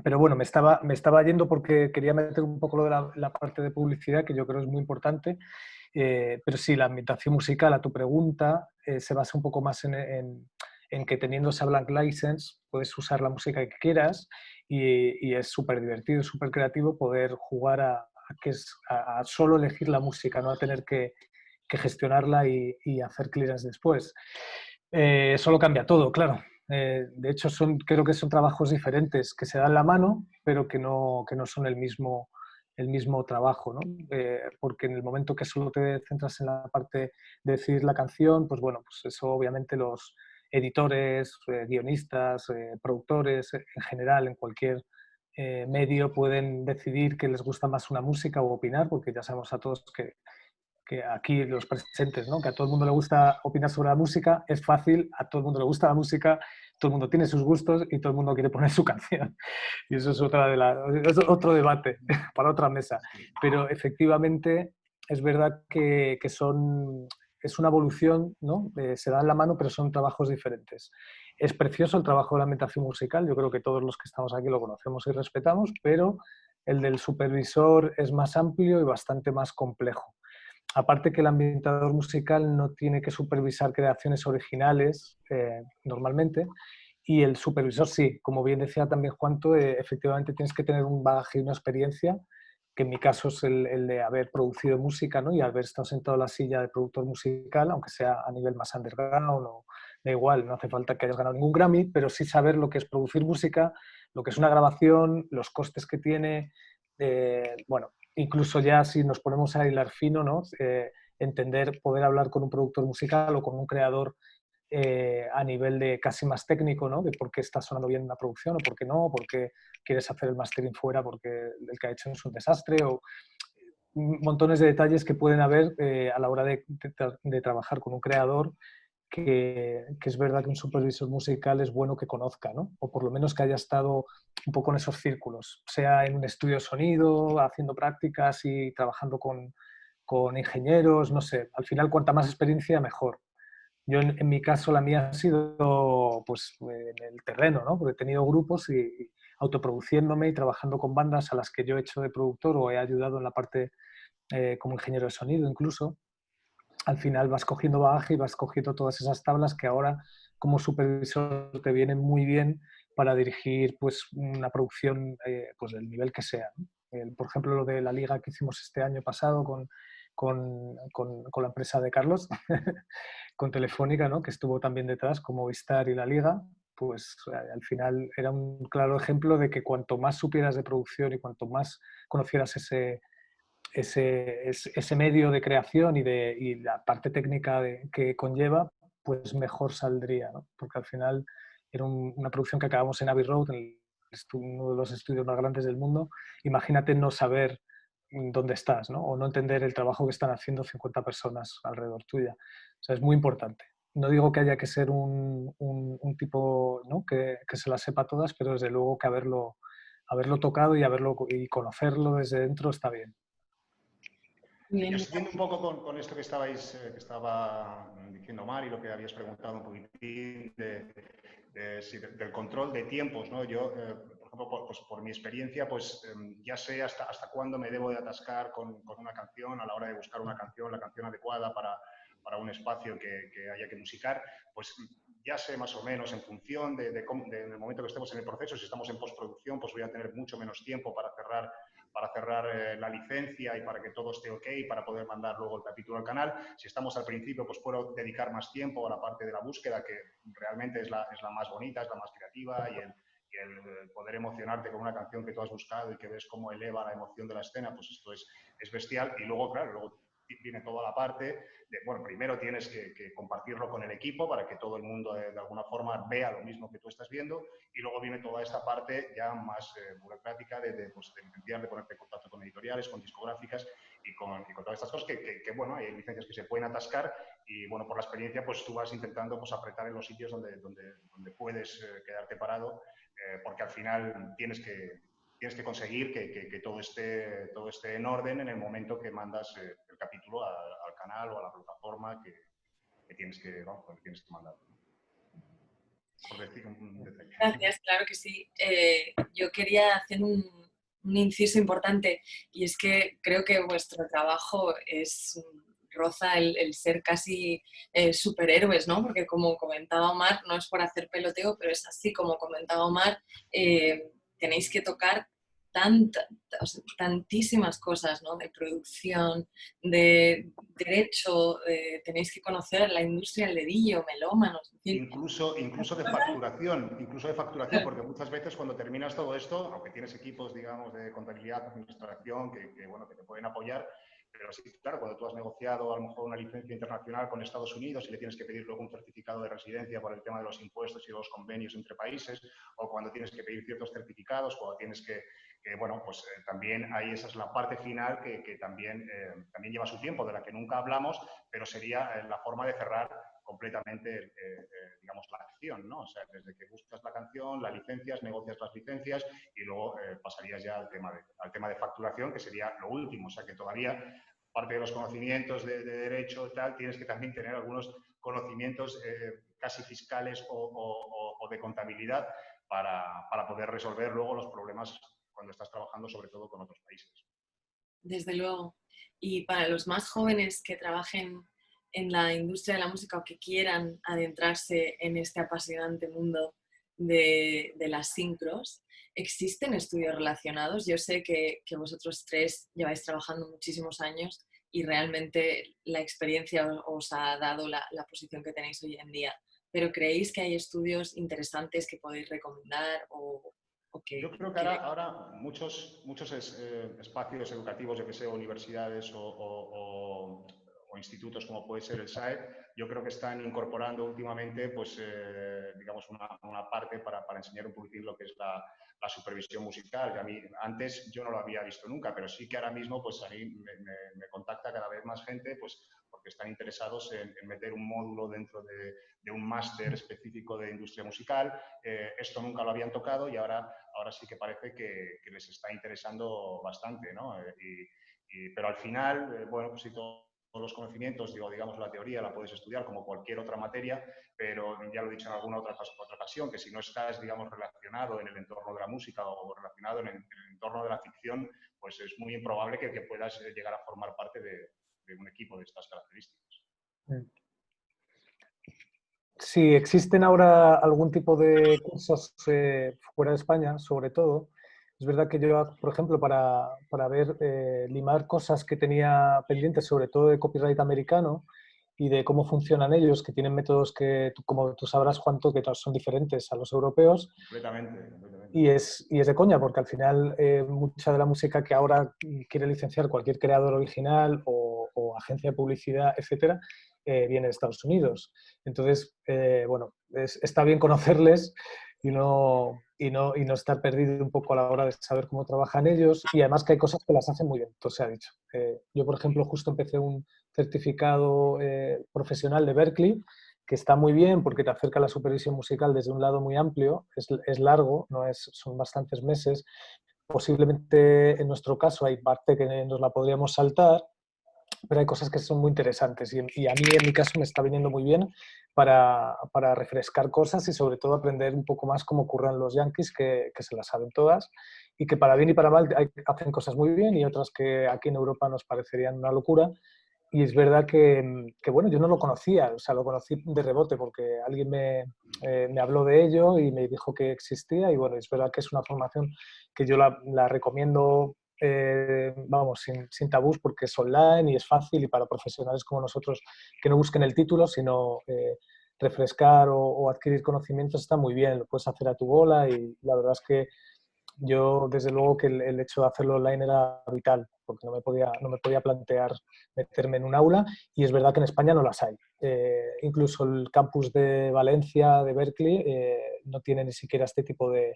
Pero bueno, me estaba yendo porque quería meter un poco lo de la parte de publicidad, que yo creo es muy importante. Pero sí, la ambientación musical, a tu pregunta, se basa un poco más en que teniendo esa blank license puedes usar la música que quieras, y es súper divertido, súper creativo poder jugar a solo elegir la música, no a tener que gestionarla y hacer clearance después. Eso lo cambia todo, claro. De hecho, creo que son trabajos diferentes que se dan la mano, pero que no son el mismo trabajo, ¿no? Porque en el momento que solo te centras en la parte de decidir la canción, pues bueno, pues eso obviamente los editores, guionistas, productores, en general, en cualquier medio pueden decidir que les gusta más una música o opinar, porque ya sabemos a todos que aquí los presentes, ¿no? Que a todo el mundo le gusta opinar sobre la música, es fácil, a todo el mundo le gusta la música, todo el mundo tiene sus gustos y todo el mundo quiere poner su canción. Y eso es es otro debate para otra mesa. Pero efectivamente es verdad que es una evolución, ¿no? Se dan la mano, pero son trabajos diferentes. Es precioso el trabajo de la ambientación musical, yo creo que todos los que estamos aquí lo conocemos y respetamos, pero el del supervisor es más amplio y bastante más complejo. Aparte que el ambientador musical no tiene que supervisar creaciones originales normalmente, y el supervisor sí, como bien decía también Juanto, efectivamente tienes que tener un bagaje y una experiencia, que en mi caso es el de haber producido música, ¿no? Y haber estado sentado en la silla de productor musical, aunque sea a nivel más underground o da igual, no hace falta que hayas ganado ningún Grammy, pero sí saber lo que es producir música, lo que es una grabación, los costes que tiene, bueno, incluso ya si nos ponemos a hilar fino, ¿no? Entender, poder hablar con un productor musical o con un creador a nivel de casi más técnico, ¿no? De por qué está sonando bien una producción o por qué no, por qué quieres hacer el mastering fuera porque el que ha hecho es un desastre, o montones de detalles que pueden haber a la hora de trabajar con un creador, que es verdad que un supervisor musical es bueno que conozca, ¿no? O por lo menos que haya estado un poco en esos círculos, sea en un estudio de sonido, haciendo prácticas y trabajando con ingenieros, no sé. Al final, cuanta más experiencia, mejor. Yo, en mi caso, la mía ha sido pues, en el terreno, ¿no? Porque he tenido grupos y autoproduciéndome y trabajando con bandas a las que yo he hecho de productor o he ayudado en la parte como ingeniero de sonido incluso. Al final vas cogiendo bagaje y vas cogiendo todas esas tablas que ahora como supervisor te vienen muy bien para dirigir pues, una producción pues, del nivel que sea, ¿no? Por ejemplo, lo de la liga que hicimos este año pasado con la empresa de Carlos, con Telefónica, ¿no? Que estuvo también detrás, como Movistar y la liga, pues al final era un claro ejemplo de que cuanto más supieras de producción y cuanto más conocieras ese medio de creación y la parte técnica que conlleva, pues mejor saldría, ¿no? Porque al final era una producción que acabamos en Abbey Road, en uno de los estudios más grandes del mundo. Imagínate no saber dónde estás, ¿no? O no entender el trabajo que están haciendo 50 personas alrededor tuya. O sea, es muy importante. No digo que haya que ser un tipo, ¿no? que se las sepa todas, pero desde luego que haberlo tocado y conocerlo desde dentro está bien. Yo siguiendo un poco con esto que que estaba diciendo Mar y lo que habías preguntado un poquitín del control de tiempos, ¿no? Yo, por ejemplo, pues, por mi experiencia, pues ya sé hasta cuándo me debo de atascar con una canción a la hora de buscar una canción, la canción adecuada para un espacio que haya que musicar, pues ya sé más o menos en función del momento que estemos en el proceso. Si estamos en postproducción, pues voy a tener mucho menos tiempo para cerrar la licencia y para que todo esté ok, para poder mandar luego el capítulo al canal. Si estamos al principio, pues puedo dedicar más tiempo a la parte de la búsqueda, que realmente es la más bonita, es la más creativa, y el poder emocionarte con una canción que tú has buscado y que ves cómo eleva la emoción de la escena, pues esto es bestial. Y luego, claro, luego viene toda la parte de, bueno, primero tienes que compartirlo con el equipo para que todo el mundo de alguna forma vea lo mismo que tú estás viendo, y luego viene toda esta parte ya más burocrática pues, de licenciar, de ponerte en contacto con editoriales, con discográficas y con todas estas cosas que, bueno, hay licencias que se pueden atascar y, bueno, por la experiencia, pues tú vas intentando pues, apretar en los sitios donde puedes quedarte parado, porque al final tienes que conseguir que todo esté en orden en el momento que mandas el capítulo al canal o a la plataforma que tienes que mandar. Por decir un detalle. Gracias, claro que sí. Yo quería hacer un inciso importante, y es que creo que vuestro trabajo roza el ser casi superhéroes, ¿no? Porque como comentaba Omar, no es por hacer peloteo, pero es así, como comentaba Omar, tenéis que tocar tantísimas cosas, ¿no? De producción, de derecho, tenéis que conocer la industria del dedillo, melómanos, en fin. Incluso de facturación, porque muchas veces cuando terminas todo esto, aunque tienes equipos, digamos, de contabilidad, administración, bueno, que te pueden apoyar, pero sí, claro, cuando tú has negociado a lo mejor una licencia internacional con Estados Unidos y le tienes que pedir luego un certificado de residencia por el tema de los impuestos y los convenios entre países, o cuando tienes que pedir ciertos certificados, cuando tienes bueno, pues también esa es la parte final que también lleva su tiempo, de la que nunca hablamos, pero sería la forma de cerrar completamente, digamos, la acción, ¿no? O sea, desde que buscas la canción, la licencias, negocias las licencias y luego pasarías ya al tema de facturación, que sería lo último. O sea, que todavía, parte de los conocimientos de derecho y tal, tienes que también tener algunos conocimientos casi fiscales o de contabilidad para poder resolver luego los problemas cuando estás trabajando, sobre todo con otros países. Desde luego. Y para los más jóvenes que trabajen en la industria de la música o que quieran adentrarse en este apasionante mundo de las sincros, ¿existen estudios relacionados? Yo sé que vosotros tres lleváis trabajando muchísimos años y realmente la experiencia os ha dado la posición que tenéis hoy en día. pero ¿creéis que hay estudios interesantes que podéis recomendar o Yo creo que ahora muchos espacios educativos, yo que sé, universidades o institutos como puede ser el SAE, yo creo que están incorporando últimamente, pues, digamos, una parte para enseñar un poquitín lo que es la supervisión musical. A mí, antes yo no lo había visto nunca, pero sí que ahora mismo, pues, a mí me contacta cada vez más gente, pues, porque están interesados en meter un módulo dentro de un máster específico de industria musical. Esto nunca lo habían tocado y ahora sí que parece que les está interesando bastante, ¿no? Pero al final, bueno, pues si todos los conocimientos, digamos, la teoría la puedes estudiar como cualquier otra materia, pero ya lo he dicho en alguna otra ocasión, que si no estás, digamos, relacionado en el entorno de la música o relacionado en el entorno de la ficción, pues es muy improbable que puedas llegar a formar parte de un equipo de estas características. Si existen ahora algún tipo de cursos fuera de España, sobre todo, es verdad que yo, por ejemplo, para ver, limar cosas que tenía pendientes, sobre todo de copyright americano y de cómo funcionan ellos, que tienen métodos que, como tú sabrás, Juanto, que son diferentes a los europeos. Completamente. Y es de coña, porque al final mucha de la música que ahora quiere licenciar cualquier creador original o agencia de publicidad, etcétera, viene de Estados Unidos. Entonces, bueno, está bien conocerles y no estar perdido un poco a la hora de saber cómo trabajan ellos. Y además que hay cosas que las hacen muy bien, todo se ha dicho. Yo, por ejemplo, justo empecé un certificado profesional de Berklee, que está muy bien porque te acerca a la supervisión musical desde un lado muy amplio, es largo, son bastantes meses. Posiblemente en nuestro caso hay parte que nos la podríamos saltar, pero hay cosas que son muy interesantes y a mí en mi caso me está viniendo muy bien para refrescar cosas y sobre todo aprender un poco más cómo curran los yankees, que se las saben todas y que para bien y para mal hacen cosas muy bien y otras que aquí en Europa nos parecerían una locura. Y es verdad que, bueno, yo no lo conocía, o sea, lo conocí de rebote porque alguien me habló de ello y me dijo que existía y bueno, es verdad que es una formación que yo la recomiendo, vamos, sin tabús porque es online y es fácil y para profesionales como nosotros que no busquen el título, sino refrescar o adquirir conocimientos está muy bien, lo puedes hacer a tu bola y la verdad es que yo, desde luego, que el hecho de hacerlo online era vital, porque no me podía plantear meterme en un aula y es verdad que en España no las hay. Incluso el campus de Valencia, de Berkeley, no tiene ni siquiera este tipo de,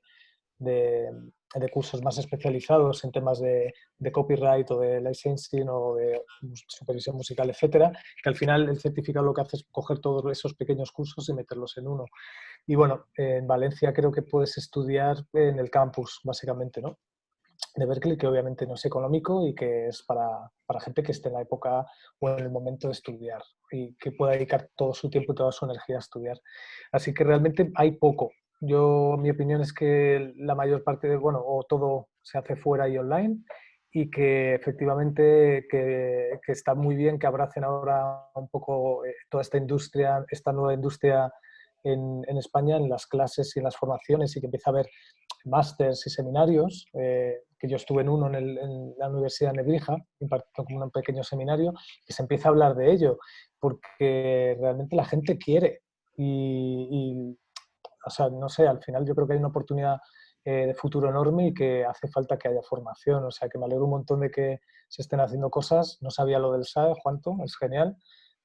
de cursos más especializados en temas de copyright o de licensing o de supervisión musical, etcétera, que al final el certificado lo que hace es coger todos esos pequeños cursos y meterlos en uno. Y bueno, en Valencia creo que puedes estudiar en el campus, básicamente, ¿no? De Berkeley, que obviamente no es económico y que es para gente que esté en la época o en el momento de estudiar y que pueda dedicar todo su tiempo y toda su energía a estudiar. Así que realmente hay poco. Mi opinión es que la mayor parte bueno, o todo se hace fuera y online y que efectivamente que está muy bien que abracen ahora un poco toda esta industria, esta nueva industria en España, en las clases y en las formaciones y que empieza a haber másters y seminarios, que yo estuve en uno en la Universidad de Nebrija, impartiendo como un pequeño seminario, que se empieza a hablar de ello, porque realmente la gente quiere o sea, no sé, al final yo creo que hay una oportunidad de futuro enorme y que hace falta que haya formación, o sea, que me alegro un montón de que se estén haciendo cosas, no sabía lo del SAE, Juanto, es genial,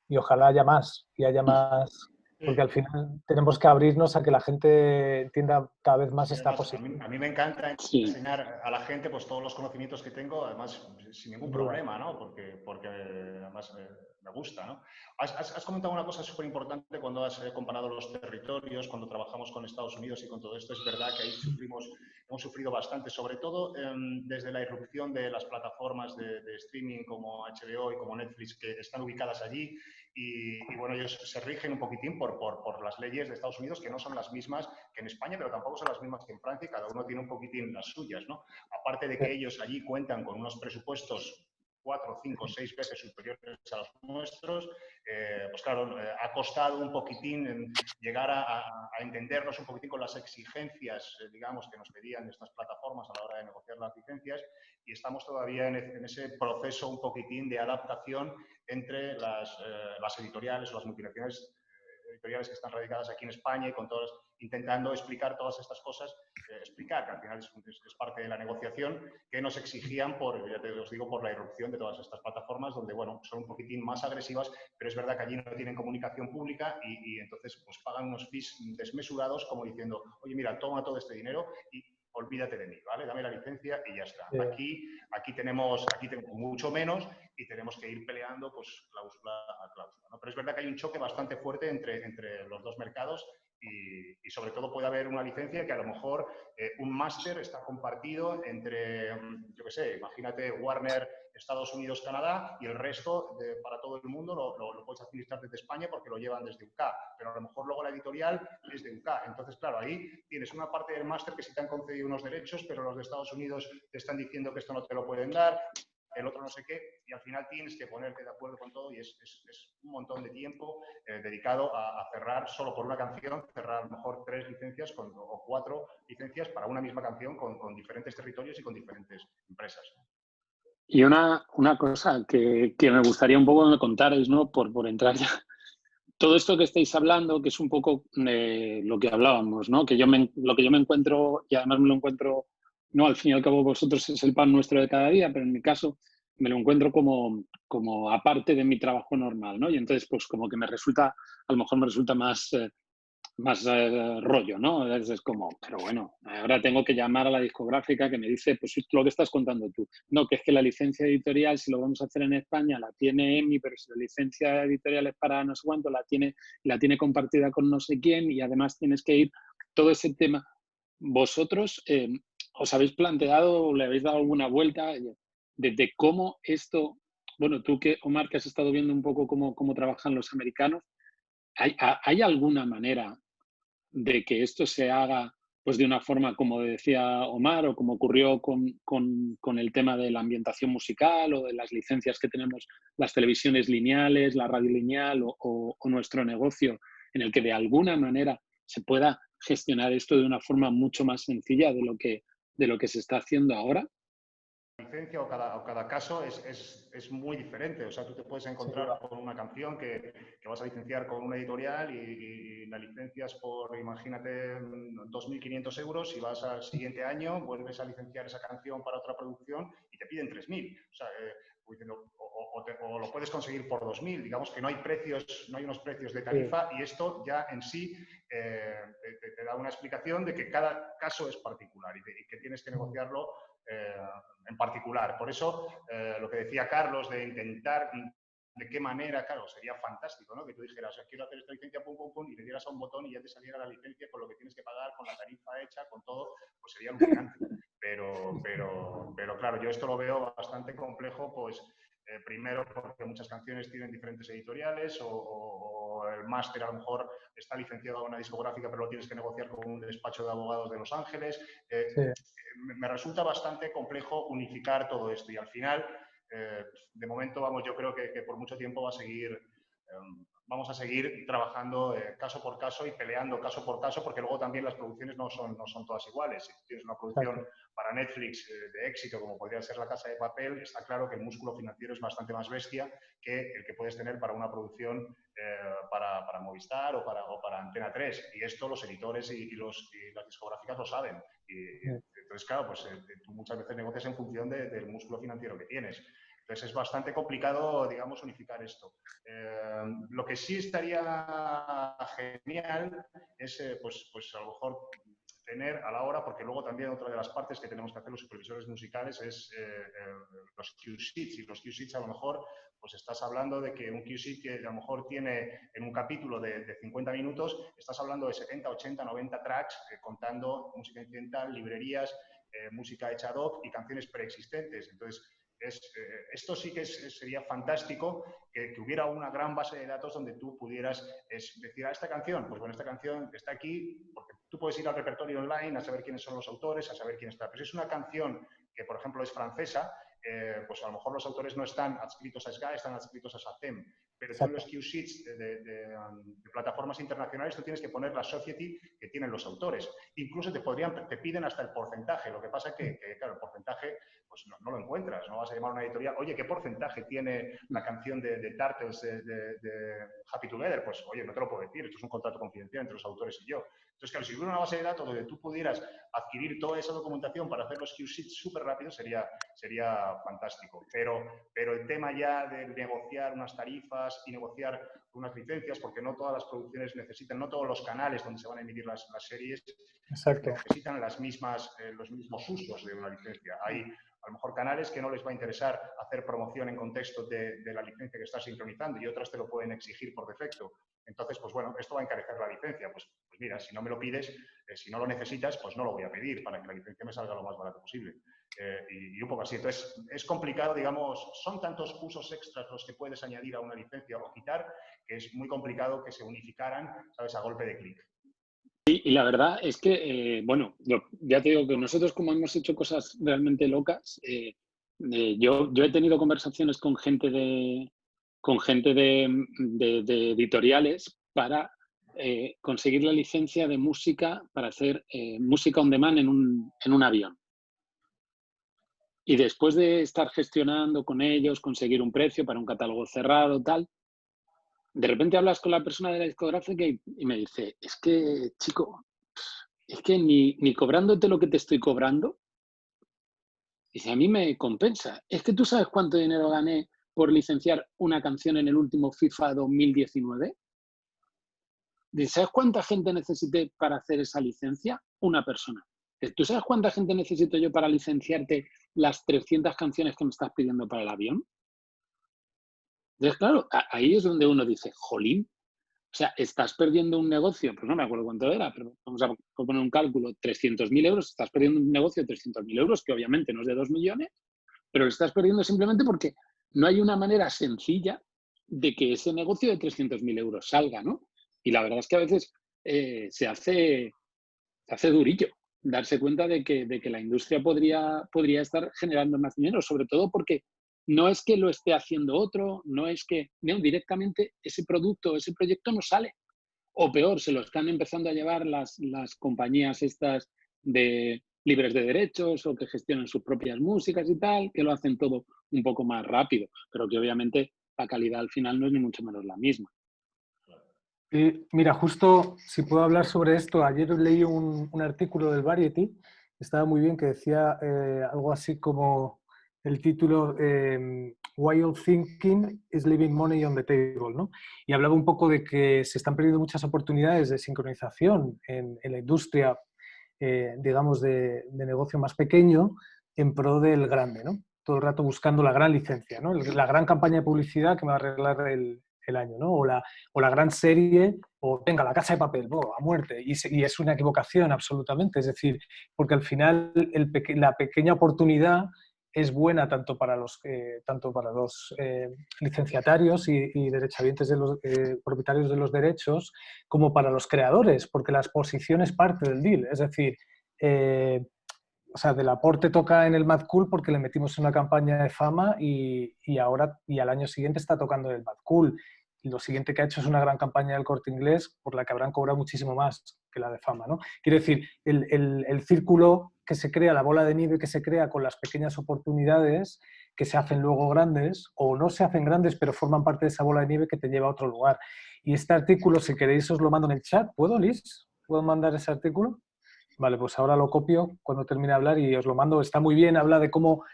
y ojalá haya más, y haya más, porque al final tenemos que abrirnos a que la gente entienda cada vez más Sí, esta además, posición. a mí me encanta Sí. enseñar a la gente pues, todos los conocimientos que tengo, además sin ningún problema, ¿no? Porque además me gusta, ¿no? Has comentado una cosa súper importante cuando has comparado los territorios, cuando trabajamos con Estados Unidos y con todo esto. Es verdad que ahí hemos sufrido bastante, sobre todo desde la irrupción de las plataformas de streaming como HBO y como Netflix, que están ubicadas allí. Y bueno, ellos se rigen un poquitín por las leyes de Estados Unidos, que no son las mismas que en España, pero tampoco son las mismas que en Francia, y cada uno tiene un poquitín las suyas, ¿no? Aparte de que ellos allí cuentan con unos presupuestos 4, 5, 6 veces superiores a los nuestros, pues claro, ha costado un poquitín llegar a entendernos un poquitín con las exigencias, digamos, que nos pedían estas plataformas a la hora de negociar las licencias, y estamos todavía en ese proceso un poquitín de adaptación entre las editoriales o las multinacionales editoriales que están radicadas aquí en España y con todas, intentando explicar todas estas cosas, explicar que al final es parte de la negociación que nos exigían ya os digo, por la irrupción de todas estas plataformas donde, bueno, son un poquitín más agresivas, pero es verdad que allí no tienen comunicación pública y entonces pues pagan unos fees desmesurados como diciendo, oye, mira, toma todo este dinero y olvídate de mí, ¿vale? Dame la licencia y ya está. Aquí tenemos mucho menos y tenemos que ir peleando pues cláusula a cláusula, ¿no? Pero es verdad que hay un choque bastante fuerte entre los dos mercados y sobre todo puede haber una licencia que a lo mejor un máster está compartido entre, yo qué sé, imagínate Warner, Estados Unidos, Canadá y el resto para todo el mundo lo puedes administrar desde España porque lo llevan desde UK, pero a lo mejor luego la editorial es de UK. Entonces, claro, ahí tienes una parte del máster que sí te han concedido unos derechos, pero los de Estados Unidos te están diciendo que esto no te lo pueden dar, el otro no sé qué, y al final tienes que ponerte de acuerdo con todo y es un montón de tiempo dedicado a cerrar solo por una canción, cerrar a lo mejor 3 licencias o 4 licencias para una misma canción con diferentes territorios y con diferentes empresas. Y una cosa que me gustaría un poco que me contarais, ¿no? Por entrar ya. Todo esto que estáis hablando, que es un poco lo que hablábamos, ¿no? Lo que yo me encuentro, y además me lo encuentro, no, al fin y al cabo vosotros es el pan nuestro de cada día, pero en mi caso me lo encuentro como aparte de mi trabajo normal, ¿no? Y entonces, pues como que a lo mejor me resulta más rollo, ¿no? Es como, pero bueno, ahora tengo que llamar a la discográfica que me dice, pues lo que estás contando tú. No, que es que la licencia editorial, si lo vamos a hacer en España, la tiene EMI, pero si la licencia editorial es para no sé cuánto, la tiene compartida con no sé quién y además tienes que ir, todo ese tema. ¿Vosotros os habéis planteado o le habéis dado alguna vuelta de cómo esto, bueno, tú que, Omar, que has estado viendo un poco cómo trabajan los americanos, ¿hay alguna manera de que esto se haga pues de una forma como decía Omar o como ocurrió con el tema de la ambientación musical o de las licencias que tenemos las televisiones lineales, la radio lineal o nuestro negocio, en el que de alguna manera se pueda gestionar esto de una forma mucho más sencilla de lo que se está haciendo ahora? Licencia o cada caso es muy diferente. O sea, tú te puedes encontrar con una canción que vas a licenciar con una editorial y la licencias por, imagínate, 2.500 euros y vas al siguiente año, vuelves a licenciar esa canción para otra producción y te piden 3.000. O sea, o lo puedes conseguir por 2.000. Digamos que no hay unos precios de tarifa y esto ya en sí te da una explicación de que cada caso es particular y que tienes que negociarlo en particular. Por eso, lo que decía Carlos de intentar, de qué manera, claro, sería fantástico, ¿no? Que tú dijeras, quiero hacer esta licencia, pum, pum, pum, y le dieras a un botón y ya te saliera la licencia con lo que tienes que pagar, con la tarifa hecha, con todo, pues sería alucinante. Pero claro, yo esto lo veo bastante complejo, pues primero porque muchas canciones tienen diferentes editoriales o el máster a lo mejor está licenciado a una discográfica pero lo tienes que negociar con un despacho de abogados de Los Ángeles. Me resulta bastante complejo unificar todo esto y al final, de momento, vamos, yo creo que por mucho tiempo vamos a seguir trabajando caso por caso y peleando caso por caso, porque luego también las producciones no son todas iguales. Si tienes una producción para Netflix de éxito, como podría ser La Casa de Papel, está claro que el músculo financiero es bastante más bestia que el que puedes tener para una producción para Movistar o para Antena 3. Y esto los editores y las discográficas lo saben. Entonces, claro, pues tú muchas veces negocias en función del músculo financiero que tienes. Entonces es bastante complicado, digamos, unificar esto. Lo que sí estaría genial es, pues a lo mejor tener a la hora, porque luego también otra de las partes que tenemos que hacer los supervisores musicales es los Q-Sheets, y los Q-Sheets a lo mejor pues estás hablando de que un Q-Sheet que a lo mejor tiene en un capítulo de 50 minutos, estás hablando de 70, 80, 90 tracks contando música incidental, librerías, música hecha ad hoc y canciones preexistentes. Entonces, esto sí que sería fantástico que hubiera una gran base de datos donde tú pudieras decir, esta canción, pues bueno, esta canción está aquí, porque tú puedes ir al repertorio online a saber quiénes son los autores, a saber quién está. Pero si es una canción que, por ejemplo, es francesa, pues a lo mejor los autores no están adscritos a SGA, están adscritos a SACEM. pero tú en los Q-Sheets de plataformas internacionales tú tienes que poner la society que tienen los autores. Incluso te piden hasta el porcentaje. Lo que pasa es que claro, el porcentaje pues no lo encuentras. No vas a llamar a una editorial, oye, ¿qué porcentaje tiene la canción de Turtles de Happy Together? Pues, oye, no te lo puedo decir. Esto es un contrato confidencial entre los autores y yo. Entonces, claro, si hubiera una base de datos donde tú pudieras adquirir toda esa documentación para hacer los Q-Sheets súper rápido, sería fantástico. Pero el tema ya de negociar unas tarifas y negociar unas licencias, porque no todas las producciones necesitan, no todos los canales donde se van a emitir las series necesitan los mismos usos de una licencia. Hay a lo mejor canales que no les va a interesar hacer promoción en contexto de la licencia que estás sincronizando y otras te lo pueden exigir por defecto. Entonces, pues bueno, esto va a encarecer la licencia. Pues mira, si no me lo pides, si no lo necesitas, pues no lo voy a pedir para que la licencia me salga lo más barato posible. Y un poco así. Entonces, es complicado, digamos, son tantos usos extras los que puedes añadir a una licencia o quitar, que es muy complicado que se unificaran, ¿sabes?, a golpe de clic. Y la verdad es que, bueno, ya te digo que nosotros como hemos hecho cosas realmente locas, yo he tenido conversaciones con gente de editoriales para conseguir la licencia de música para hacer música on demand en un avión. Y después de estar gestionando con ellos, conseguir un precio para un catálogo cerrado, tal, de repente hablas con la persona de la discográfica y me dice, es que, chico, es que ni cobrándote lo que te estoy cobrando, dice, a mí me compensa. Es que tú sabes cuánto dinero gané por licenciar una canción en el último FIFA 2019. Dice, ¿sabes cuánta gente necesité para hacer esa licencia? Una persona. ¿Tú sabes cuánta gente necesito yo para licenciarte las 300 canciones que me estás pidiendo para el avión? Entonces, claro, ahí es donde uno dice, jolín, o sea, estás perdiendo un negocio, pues no me acuerdo cuánto era, pero vamos a poner un cálculo, 300.000 euros, estás perdiendo un negocio de 300.000 euros, que obviamente no es de 2 millones, pero lo estás perdiendo simplemente porque no hay una manera sencilla de que ese negocio de 300.000 euros salga, ¿no? Y la verdad es que a veces se hace durillo darse cuenta de que la industria podría estar generando más dinero, sobre todo porque no es que lo esté haciendo otro, no es que directamente ese producto, ese proyecto no sale. O peor, se lo están empezando a llevar las compañías estas libres de derechos o que gestionan sus propias músicas y tal, que lo hacen todo un poco más rápido, pero que obviamente la calidad al final no es ni mucho menos la misma. Mira, justo si puedo hablar sobre esto, ayer leí un artículo del Variety, estaba muy bien, que decía algo así como el título Wild Thinking is Leaving Money on the Table, ¿no? Y hablaba un poco de que se están perdiendo muchas oportunidades de sincronización en la industria, digamos, de negocio más pequeño en pro del grande, ¿no? Todo el rato buscando la gran licencia, ¿no? La gran campaña de publicidad que me va a arreglar el año, ¿no? O la gran serie, o venga, La Casa de Papel, a muerte. Y es una equivocación absolutamente. Es decir, porque al final la pequeña oportunidad es buena tanto para los licenciatarios y derechohabientes de los propietarios de los derechos, como para los creadores, porque la exposición es parte del deal. Es decir, o sea, Del Aporte toca en el Mad Cool porque le metimos una campaña de fama y al año siguiente está tocando el Mad Cool. Y lo siguiente que ha hecho es una gran campaña del Corte Inglés por la que habrán cobrado muchísimo más que la de fama, ¿no? Quiero decir, el círculo que se crea, la bola de nieve que se crea con las pequeñas oportunidades que se hacen luego grandes, o no se hacen grandes, pero forman parte de esa bola de nieve que te lleva a otro lugar. Y este artículo, si queréis, os lo mando en el chat. ¿Puedo, Liz? ¿Puedo mandar ese artículo? Vale, pues ahora lo copio cuando termine de hablar y os lo mando. Está muy bien, habla de cómo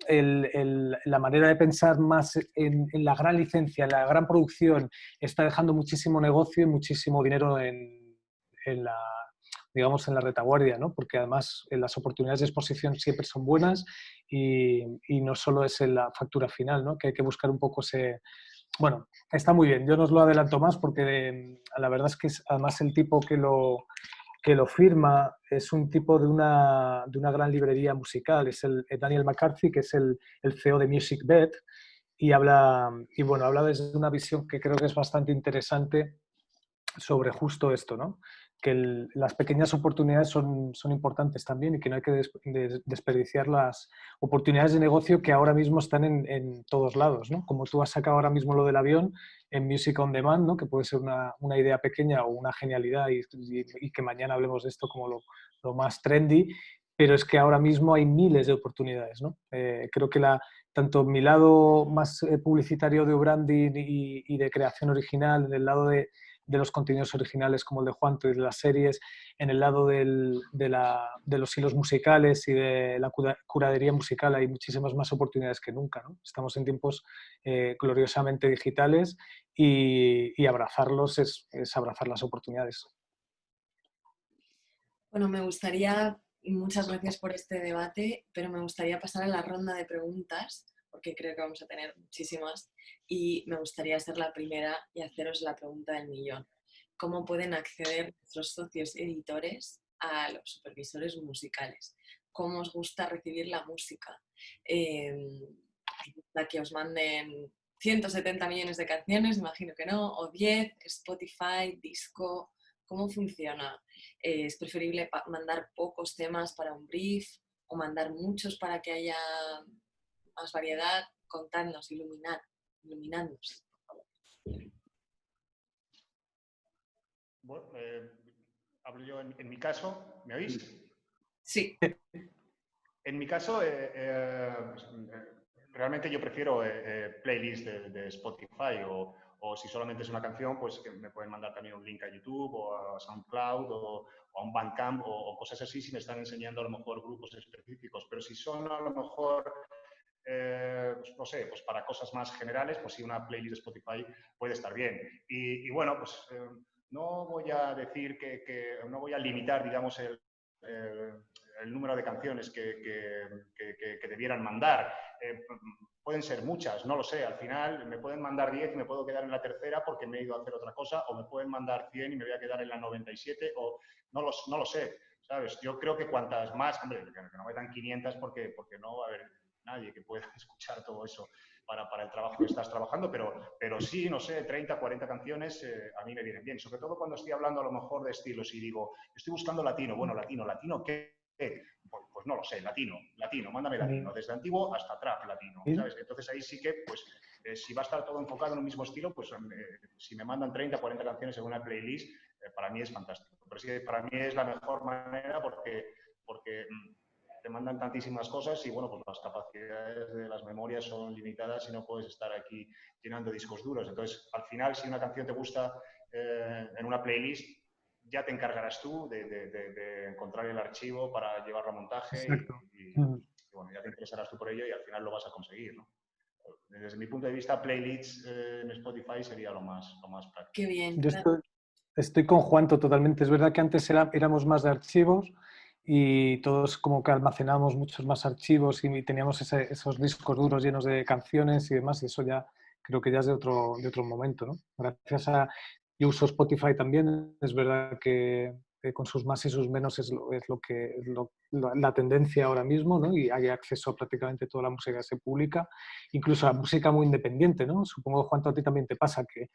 la manera de pensar más en la gran licencia, en la gran producción, está dejando muchísimo negocio y muchísimo dinero en la retaguardia, ¿no? Porque además las oportunidades de exposición siempre son buenas y no solo es en la factura final, ¿no? Que hay que buscar un poco ese... Bueno, está muy bien. Yo no os lo adelanto más porque la verdad es que además el tipo que lo firma es un tipo de una gran librería musical, es el Daniel McCarthy, que es el CEO de MusicBed, y habla desde una visión que creo que es bastante interesante sobre justo esto, ¿no? las pequeñas oportunidades son importantes también y que no hay que desperdiciar las oportunidades de negocio que ahora mismo están en todos lados, ¿no? Como tú has sacado ahora mismo lo del avión en Music on Demand, ¿no? Que puede ser una idea pequeña o una genialidad y que mañana hablemos de esto como lo más trendy, pero es que ahora mismo hay miles de oportunidades, ¿no? Creo que tanto mi lado más publicitario de branding y de creación original, en el lado de los contenidos originales como el de Juanto y de las series, en el lado de los hilos musicales y de la curaduría musical hay muchísimas más oportunidades que nunca, ¿no? Estamos en tiempos gloriosamente digitales y abrazarlos es abrazar las oportunidades. Bueno, me gustaría, muchas gracias por este debate, pero me gustaría pasar a la ronda de preguntas, porque creo que vamos a tener muchísimas, y me gustaría ser la primera y haceros la pregunta del millón. ¿Cómo pueden acceder nuestros socios editores a los supervisores musicales? ¿Cómo os gusta recibir la música? ¿La que os manden 170 millones de canciones? Imagino que no, o 10, Spotify, disco, ¿cómo funciona? ¿Es preferible mandar pocos temas para un brief o mandar muchos para que haya más variedad? Contadnos, iluminadnos. Bueno, hablo yo en mi caso, ¿me oís? Sí. En mi caso, realmente yo prefiero playlists de Spotify o si solamente es una canción, pues que me pueden mandar también un link a YouTube o a SoundCloud o a un Bandcamp o cosas así si me están enseñando a lo mejor grupos específicos. Pero si son a lo mejor, pues no sé, pues para cosas más generales, pues sí, una playlist de Spotify puede estar bien. Y bueno, pues no voy a decir no voy a limitar, digamos, el número de canciones que debieran mandar. Pueden ser muchas, no lo sé. Al final me pueden mandar 10 y me puedo quedar en la tercera porque me he ido a hacer otra cosa, o me pueden mandar 100 y me voy a quedar en la 97, o no lo sé, ¿sabes? Yo creo que cuantas más, hombre, que no metan 500 porque no va a haber nadie que pueda escuchar todo eso para el trabajo que estás trabajando, pero sí, no sé, 30, 40 canciones a mí me vienen bien, sobre todo cuando estoy hablando a lo mejor de estilos y digo, estoy buscando latino, bueno, latino, ¿qué? Pues no lo sé, latino, mándame latino, desde antiguo hasta trap latino, ¿sabes? Entonces ahí sí que, pues, si va a estar todo enfocado en un mismo estilo, pues si me mandan 30, 40 canciones en una playlist, para mí es fantástico. Pero sí, para mí es la mejor manera porque te mandan tantísimas cosas y, bueno, pues las capacidades de las memorias son limitadas y no puedes estar aquí llenando discos duros. Entonces, al final, si una canción te gusta en una playlist, ya te encargarás tú de encontrar el archivo para llevarlo a montaje y bueno, ya te interesarás tú por ello y al final lo vas a conseguir, ¿no? Desde mi punto de vista, playlists en Spotify sería lo más práctico. Qué bien. Yo estoy con Juanto totalmente. Es verdad que antes éramos más de archivos y todos como que almacenábamos muchos más archivos y teníamos esos discos duros llenos de canciones y demás, y eso ya creo que ya es de otro momento, ¿no? Yo uso Spotify también, es verdad que con sus más y sus menos es la tendencia ahora mismo, ¿no? Y hay acceso a prácticamente toda la música que se publica, incluso a música muy independiente, ¿no? Supongo, Juanto, a ti también te pasa que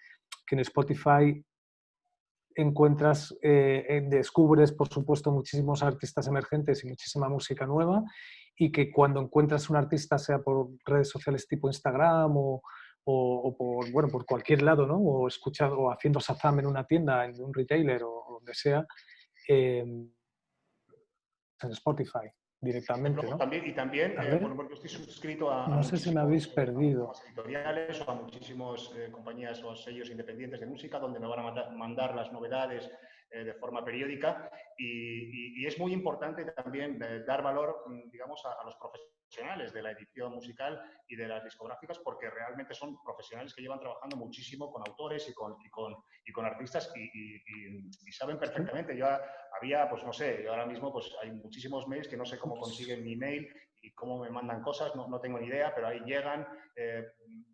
en Spotify encuentras, descubres, por supuesto, muchísimos artistas emergentes y muchísima música nueva, y que cuando encuentras un artista, sea por redes sociales tipo Instagram o por cualquier lado, ¿no? O haciendo Shazam en una tienda, en un retailer o donde sea, en Spotify directamente, ¿no? También, A ver, bueno, porque estoy suscrito a no sé si me habéis perdido. editoriales o a muchísimas compañías o sellos independientes de música donde me van a mandar las novedades de forma periódica y es muy importante también dar valor, digamos, a los profesionales de la edición musical y de las discográficas porque realmente son profesionales que llevan trabajando muchísimo con autores y con artistas y saben perfectamente. Yo había, pues no sé, ahora mismo pues hay muchísimos mails que no sé cómo consiguen mi mail y cómo me mandan cosas, no tengo ni idea, pero ahí llegan,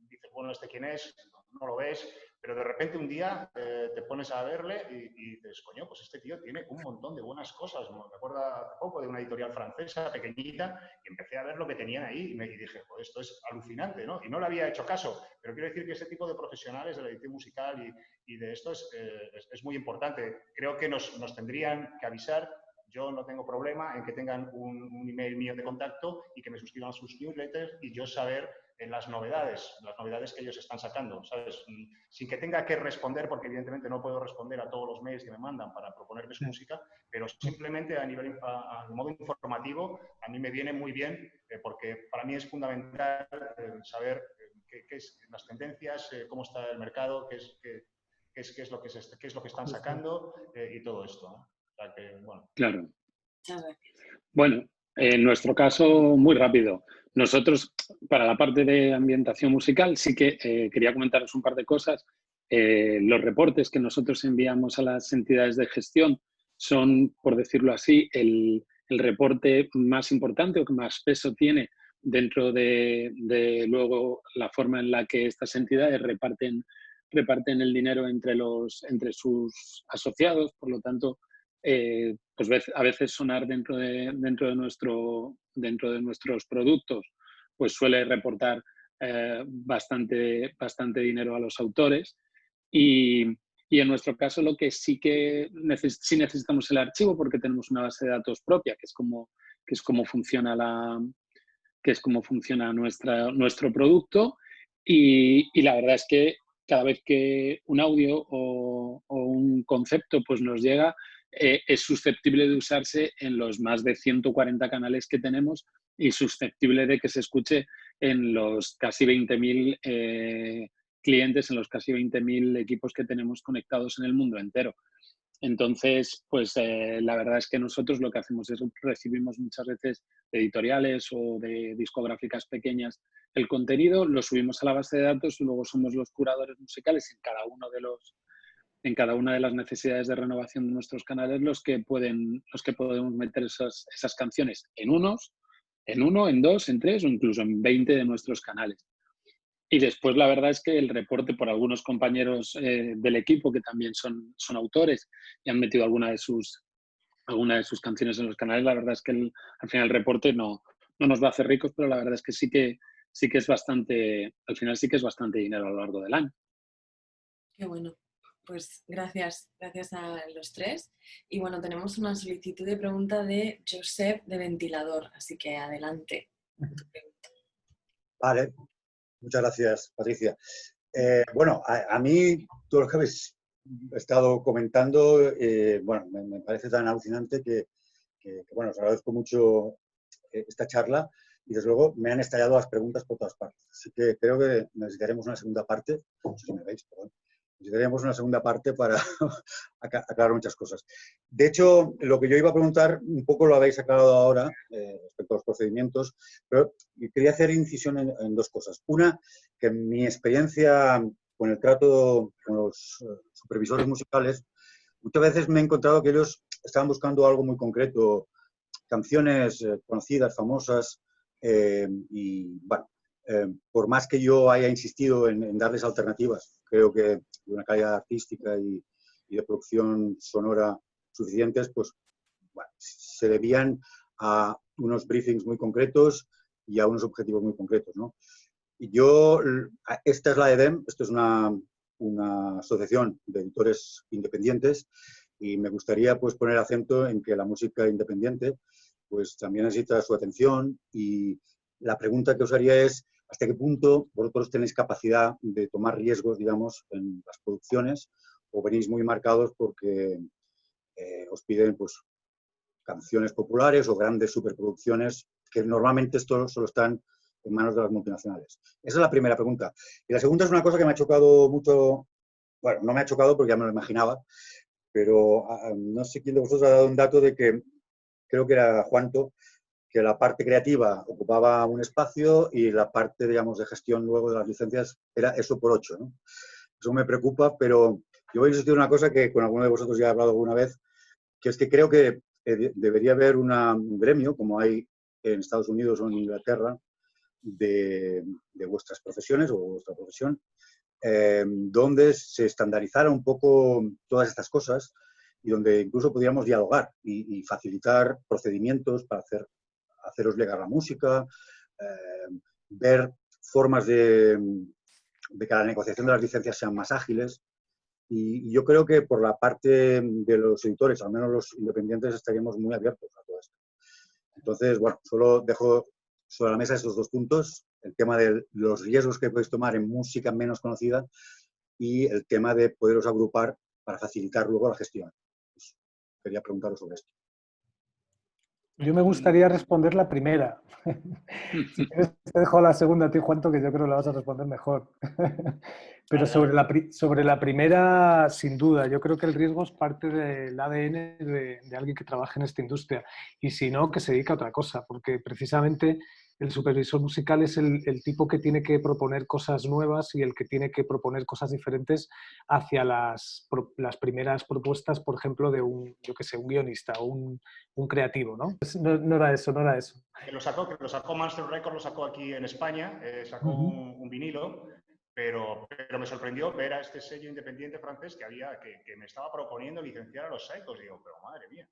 dices, bueno, ¿este quién es? No lo ves, pero de repente un día te pones a verle y dices, coño, pues este tío tiene un montón de buenas cosas. Me acuerdo hace poco de una editorial francesa pequeñita y empecé a ver lo que tenían ahí y dije, joder, esto es alucinante, ¿no? Y no le había hecho caso, pero quiero decir que ese tipo de profesionales de la edición musical y de esto es muy importante. Creo que nos tendrían que avisar. Yo no tengo problema en que tengan un email mío de contacto y que me suscriban a sus newsletters y yo saber las novedades que ellos están sacando, ¿sabes? Sin que tenga que responder, porque evidentemente no puedo responder a todos los mails que me mandan para proponerme su música, pero simplemente a modo informativo, a mí me viene muy bien, porque para mí es fundamental saber qué es las tendencias, cómo está el mercado, qué es lo que están sacando y todo esto, ¿no? O sea que, bueno. Claro. Muchas gracias. Bueno, en nuestro caso, muy rápido. Nosotros, para la parte de ambientación musical, sí que quería comentaros un par de cosas. Los reportes que nosotros enviamos a las entidades de gestión son, por decirlo así, el reporte más importante o que más peso tiene dentro de luego la forma en la que estas entidades reparten el dinero entre sus asociados. Por lo tanto, pues a veces sonar dentro de nuestros productos, pues suele reportar bastante dinero a los autores. Y en nuestro caso lo que sí sí necesitamos el archivo, porque tenemos una base de datos propia, que es como funciona nuestro producto. Y la verdad es que cada vez que un audio o un concepto pues nos llega, es susceptible de usarse en los más de 140 canales que tenemos y susceptible de que se escuche en los casi 20.000 clientes, en los casi 20.000 equipos que tenemos conectados en el mundo entero. Entonces, pues la verdad es que nosotros lo que hacemos es recibimos muchas veces de editoriales o de discográficas pequeñas el contenido, lo subimos a la base de datos y luego somos los curadores musicales en cada una de las necesidades de renovación de nuestros canales los que podemos meter esas canciones en uno, en dos, en tres o incluso en 20 de nuestros canales. Y después la verdad es que el reporte por algunos compañeros del equipo que también son autores y han metido alguna de sus canciones en los canales, la verdad es que al final el reporte no nos va a hacer ricos, pero la verdad es que sí que es bastante, al final sí que es bastante dinero a lo largo del año. Qué bueno. Pues gracias a los tres. Y bueno, tenemos una solicitud de pregunta de Josep de Ventilador, así que adelante. Vale, muchas gracias, Patricia. Bueno, a mí, todo lo que habéis estado comentando, bueno, me parece tan alucinante que bueno, os agradezco mucho esta charla y desde luego me han estallado las preguntas por todas partes. Así que creo que necesitaremos una segunda parte, no sé si me veis, perdón. Necesitaríamos una segunda parte para aclarar muchas cosas. De hecho, lo que yo iba a preguntar, un poco lo habéis aclarado ahora respecto a los procedimientos, pero quería hacer incisión en dos cosas. Una, que en mi experiencia con el trato con los supervisores musicales, muchas veces me he encontrado que ellos estaban buscando algo muy concreto, canciones conocidas, famosas, y bueno, por más que yo haya insistido en darles alternativas, creo que de una calidad artística y de producción sonora suficientes, pues bueno, se debían a unos briefings muy concretos y a unos objetivos muy concretos, ¿no? Y yo, esta es la EDEM, esto es una asociación de editores independientes y me gustaría pues poner acento en que la música independiente pues también necesita su atención y la pregunta que os haría es ¿hasta qué punto vosotros tenéis capacidad de tomar riesgos, digamos, en las producciones o venís muy marcados porque os piden pues, canciones populares o grandes superproducciones que normalmente esto solo están en manos de las multinacionales? Esa es la primera pregunta. Y la segunda es una cosa que me ha chocado mucho, bueno, no me ha chocado porque ya me lo imaginaba, pero no sé quién de vosotros ha dado un dato de que, creo que era Juanto, que la parte creativa ocupaba un espacio y la parte, digamos, de gestión luego de las licencias era eso por 8, ¿no? Eso me preocupa, pero yo voy a insistir en una cosa que con alguno de vosotros ya he hablado alguna vez, que es que creo que debería haber un gremio, como hay en Estados Unidos o en Inglaterra, de vuestras profesiones o vuestra profesión, donde se estandarizara un poco todas estas cosas y donde incluso pudiéramos dialogar y facilitar procedimientos para haceros llegar la música, ver formas de que la negociación de las licencias sean más ágiles. Y yo creo que por la parte de los editores, al menos los independientes, estaríamos muy abiertos a todo esto. Entonces, bueno, solo dejo sobre la mesa estos dos puntos, el tema de los riesgos que podéis tomar en música menos conocida y el tema de poderos agrupar para facilitar luego la gestión. Pues, quería preguntaros sobre esto. Yo me gustaría responder la primera. Si quieres, te dejo la segunda a ti, Juanto, que yo creo que la vas a responder mejor. Pero sobre la primera, sin duda, yo creo que el riesgo es parte del ADN de alguien que trabaja en esta industria. Y si no, que se dedica a otra cosa, porque precisamente el supervisor musical es el tipo que tiene que proponer cosas nuevas y el que tiene que proponer cosas diferentes hacia las primeras propuestas, por ejemplo, de un guionista o un creativo, ¿no? No era eso. Que lo sacó Monster Records, lo sacó aquí en España, sacó un vinilo, pero me sorprendió ver a este sello independiente francés que me estaba proponiendo licenciar a los Psychos. Digo, pero madre mía.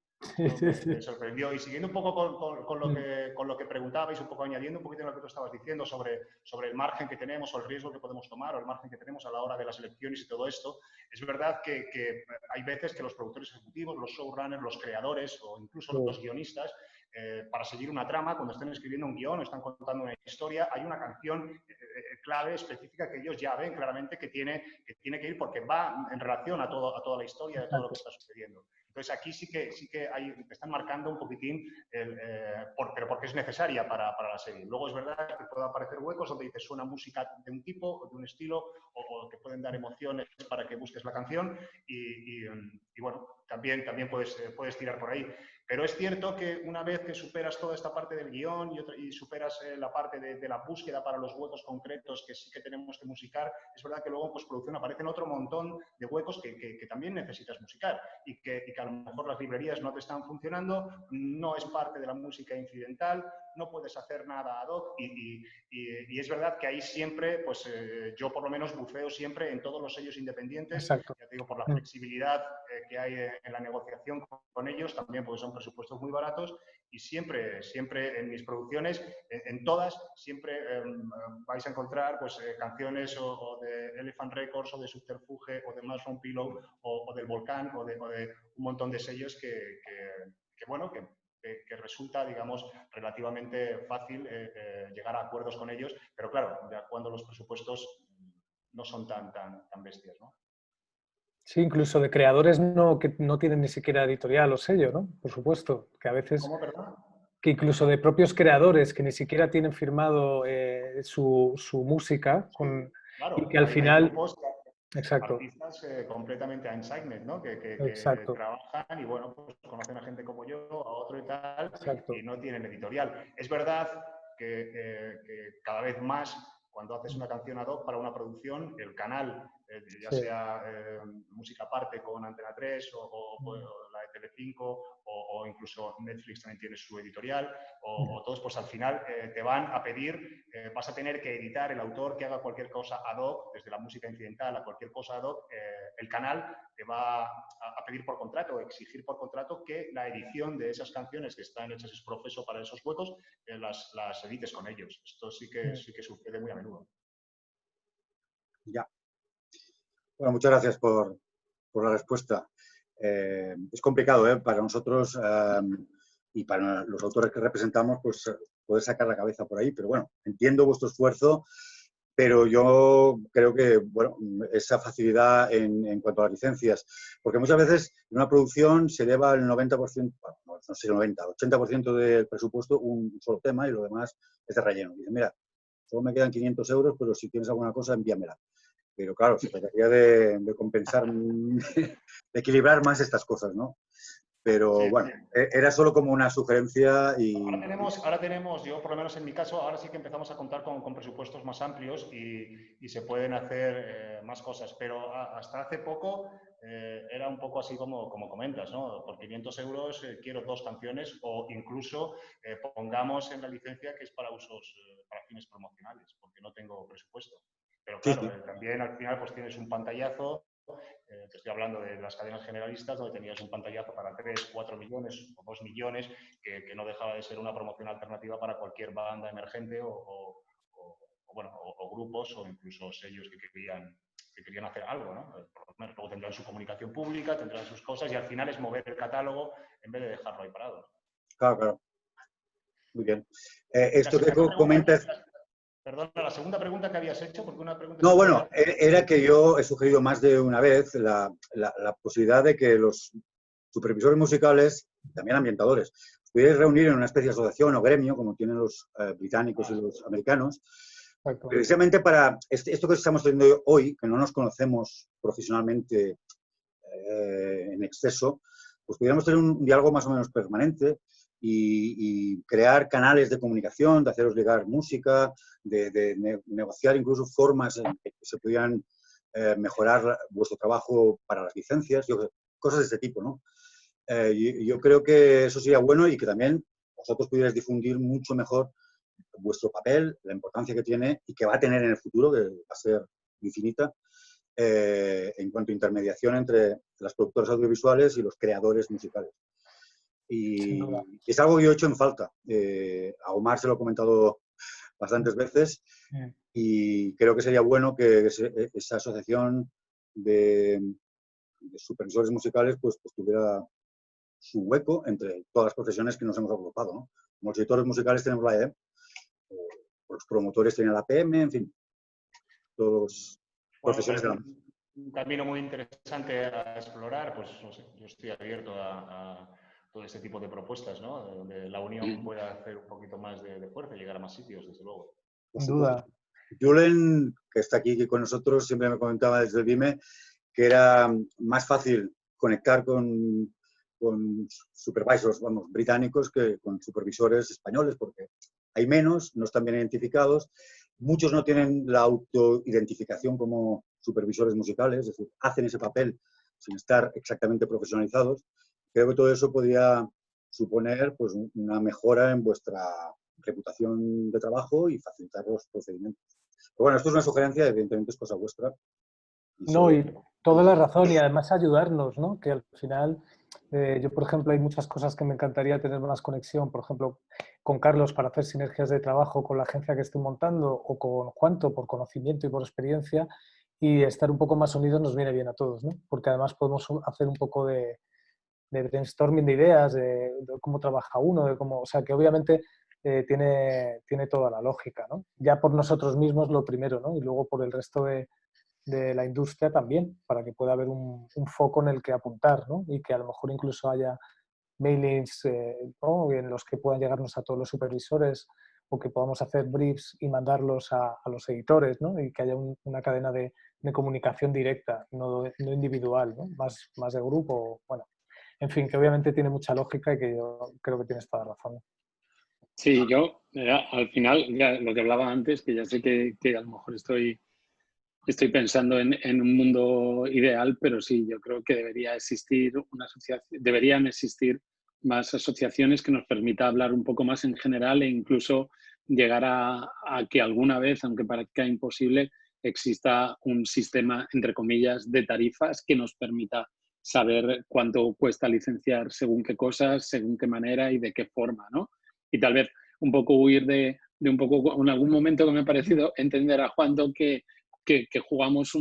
Me sorprendió. Y siguiendo un poco con lo que preguntabais, un poco añadiendo un poquito en lo que tú estabas diciendo sobre el margen que tenemos o el riesgo que podemos tomar o el margen que tenemos a la hora de las elecciones y todo esto, es verdad que hay veces que los productores ejecutivos, los showrunners, los creadores o incluso los guionistas, para seguir una trama, cuando estén escribiendo un guión o están contando una historia, hay una canción clave, específica, que ellos ya ven claramente que tiene que ir porque va en relación a toda la historia de todo lo que está sucediendo. Entonces aquí sí que están marcando un poquitín, pero porque es necesaria para la serie. Luego es verdad que pueden aparecer huecos donde dices suena música de un tipo, de un estilo, o te pueden dar emociones para que busques la canción y bueno, también puedes tirar por ahí. Pero es cierto que una vez que superas toda esta parte del guión y superas la parte de la búsqueda para los huecos concretos que sí que tenemos que musicar, es verdad que luego en postproducción aparecen otro montón de huecos que también necesitas musicar y que a lo mejor las librerías no te están funcionando, no es parte de la música incidental, no puedes hacer nada ad hoc y es verdad que ahí siempre, pues yo por lo menos buceo siempre en todos los sellos independientes. Exacto. Ya te digo, por la flexibilidad que hay en la negociación con ellos, también porque son presupuestos muy baratos y siempre en mis producciones, en todas, siempre vais a encontrar pues, canciones o de Elephant Records o de Subterfuge o de Mushroom Pillow o del Volcán o de un montón de sellos que resulta, digamos, relativamente fácil llegar a acuerdos con ellos, pero claro, ya cuando los presupuestos no son tan bestias, ¿no? Sí, incluso de creadores que no tienen ni siquiera editorial o sello, ¿no? Por supuesto, que a veces... ¿Cómo, perdón? Que incluso de propios creadores que ni siquiera tienen firmado su música Claro, y que al final... hay grupos, Exacto. artistas completamente unsigned, ¿no? Que trabajan y, bueno, pues conocen a gente como yo, a otro y tal, Exacto. y no tienen editorial. Es verdad que cada vez más, cuando haces una canción ad hoc para una producción, el canal, ya sea música aparte con Antena 3 o la de Telecinco o incluso Netflix también tiene su editorial, o todos, pues al final te van a pedir, vas a tener que editar el autor que haga cualquier cosa ad hoc, desde la música incidental a cualquier cosa ad hoc, el canal te va a pedir por contrato, exigir por contrato que la edición de esas canciones que están hechas es profeso para esos huecos, las edites con ellos. Esto sí que sucede muy a menudo. Ya. Bueno, muchas gracias por la respuesta. Es complicado para nosotros y para los autores que representamos, pues poder sacar la cabeza por ahí, pero bueno, entiendo vuestro esfuerzo, pero yo creo que, bueno, esa facilidad en cuanto a las licencias, porque muchas veces en una producción se lleva el 90%, bueno, no sé, el 90, 80% del presupuesto un solo tema y lo demás es de relleno. Dicen, mira, solo me quedan 500 euros, pero si tienes alguna cosa, envíamela. Pero claro, se trataría de compensar, de equilibrar más estas cosas, ¿no? Pero sí, bueno, era solo como una sugerencia y... Ahora tenemos, yo por lo menos en mi caso, ahora sí que empezamos a contar con presupuestos más amplios y se pueden hacer más cosas, pero hasta hace poco era un poco así como comentas, ¿no? Por 500 euros quiero 2 canciones o incluso pongamos en la licencia que es para usos, para fines promocionales, porque no tengo presupuesto. Pero claro, sí. también al final pues tienes un pantallazo, te estoy hablando de las cadenas generalistas, donde tenías un pantallazo para 3, 4 millones o 2 millones, que no dejaba de ser una promoción alternativa para cualquier banda emergente o grupos o incluso sellos que querían hacer algo, ¿no? Por lo menos luego tendrán su comunicación pública, tendrán sus cosas y al final es mover el catálogo en vez de dejarlo ahí parado. Claro, claro. Muy bien. Esto que comentas... Perdona, la segunda pregunta que habías hecho, porque una pregunta... No, bueno, era que yo he sugerido más de una vez la posibilidad de que los supervisores musicales, también ambientadores, pudierais reunir en una especie de asociación o gremio, como tienen los británicos y los americanos, precisamente para esto que estamos teniendo hoy, que no nos conocemos profesionalmente en exceso, pues pudiéramos tener un diálogo más o menos permanente y crear canales de comunicación, de haceros llegar música, de negociar incluso formas en que se pudieran mejorar vuestro trabajo para las licencias, cosas de este tipo, ¿no? Yo creo que eso sería bueno y que también vosotros pudierais difundir mucho mejor vuestro papel, la importancia que tiene y que va a tener en el futuro, que va a ser infinita, en cuanto a intermediación entre las productoras audiovisuales y los creadores musicales. Y es algo que yo he hecho en falta. A Omar se lo he comentado bastantes veces y creo que sería bueno que esa asociación de supervisores musicales pues tuviera su hueco entre todas las profesiones que nos hemos agrupado, ¿no? Como los editores musicales tenemos la EDEM, los promotores tienen la PM, en fin, todos los profesiones de la música. Un camino muy interesante a explorar, pues no sé, yo estoy abierto a todo este tipo de propuestas, ¿no? Donde la unión pueda hacer un poquito más de fuerza y llegar a más sitios, desde luego. Sin duda. Julen, que está aquí con nosotros, siempre me comentaba desde el BIME que era más fácil conectar con supervisors, vamos, británicos que con supervisores españoles, porque hay menos, no están bien identificados, muchos no tienen la autoidentificación como supervisores musicales, es decir, hacen ese papel sin estar exactamente profesionalizados. Creo que todo eso podría suponer pues, una mejora en vuestra reputación de trabajo y facilitar los procedimientos. Pero bueno, esto es una sugerencia, evidentemente es cosa vuestra. No, y toda la razón y además ayudarnos, ¿no? Que al final, yo por ejemplo, hay muchas cosas que me encantaría tener más conexión, por ejemplo, con Carlos para hacer sinergias de trabajo con la agencia que estoy montando o con Juanto por conocimiento y por experiencia y estar un poco más unidos nos viene bien a todos, ¿no? Porque además podemos hacer un poco de brainstorming de ideas, de cómo trabaja uno, de cómo, o sea, que obviamente tiene toda la lógica, ¿no? Ya por nosotros mismos lo primero, ¿no? Y luego por el resto de la industria también, para que pueda haber un foco en el que apuntar, ¿no? Y que a lo mejor incluso haya mailings ¿no? en los que puedan llegarnos a todos los supervisores o que podamos hacer briefs y mandarlos a los editores, ¿no? Y que haya una cadena de comunicación directa, no individual, ¿no? Más de grupo, bueno. En fin, que obviamente tiene mucha lógica y que yo creo que tienes toda la razón. Sí, yo al final, ya lo que hablaba antes, que ya sé que a lo mejor estoy pensando en un mundo ideal, pero sí, yo creo que deberían existir más asociaciones que nos permita hablar un poco más en general e incluso llegar a que alguna vez, aunque parezca imposible, exista un sistema, entre comillas, de tarifas que nos permita saber cuánto cuesta licenciar según qué cosas, según qué manera y de qué forma, ¿no? Y tal vez un poco huir de un poco, en algún momento que me ha parecido entender a Juanto que jugamos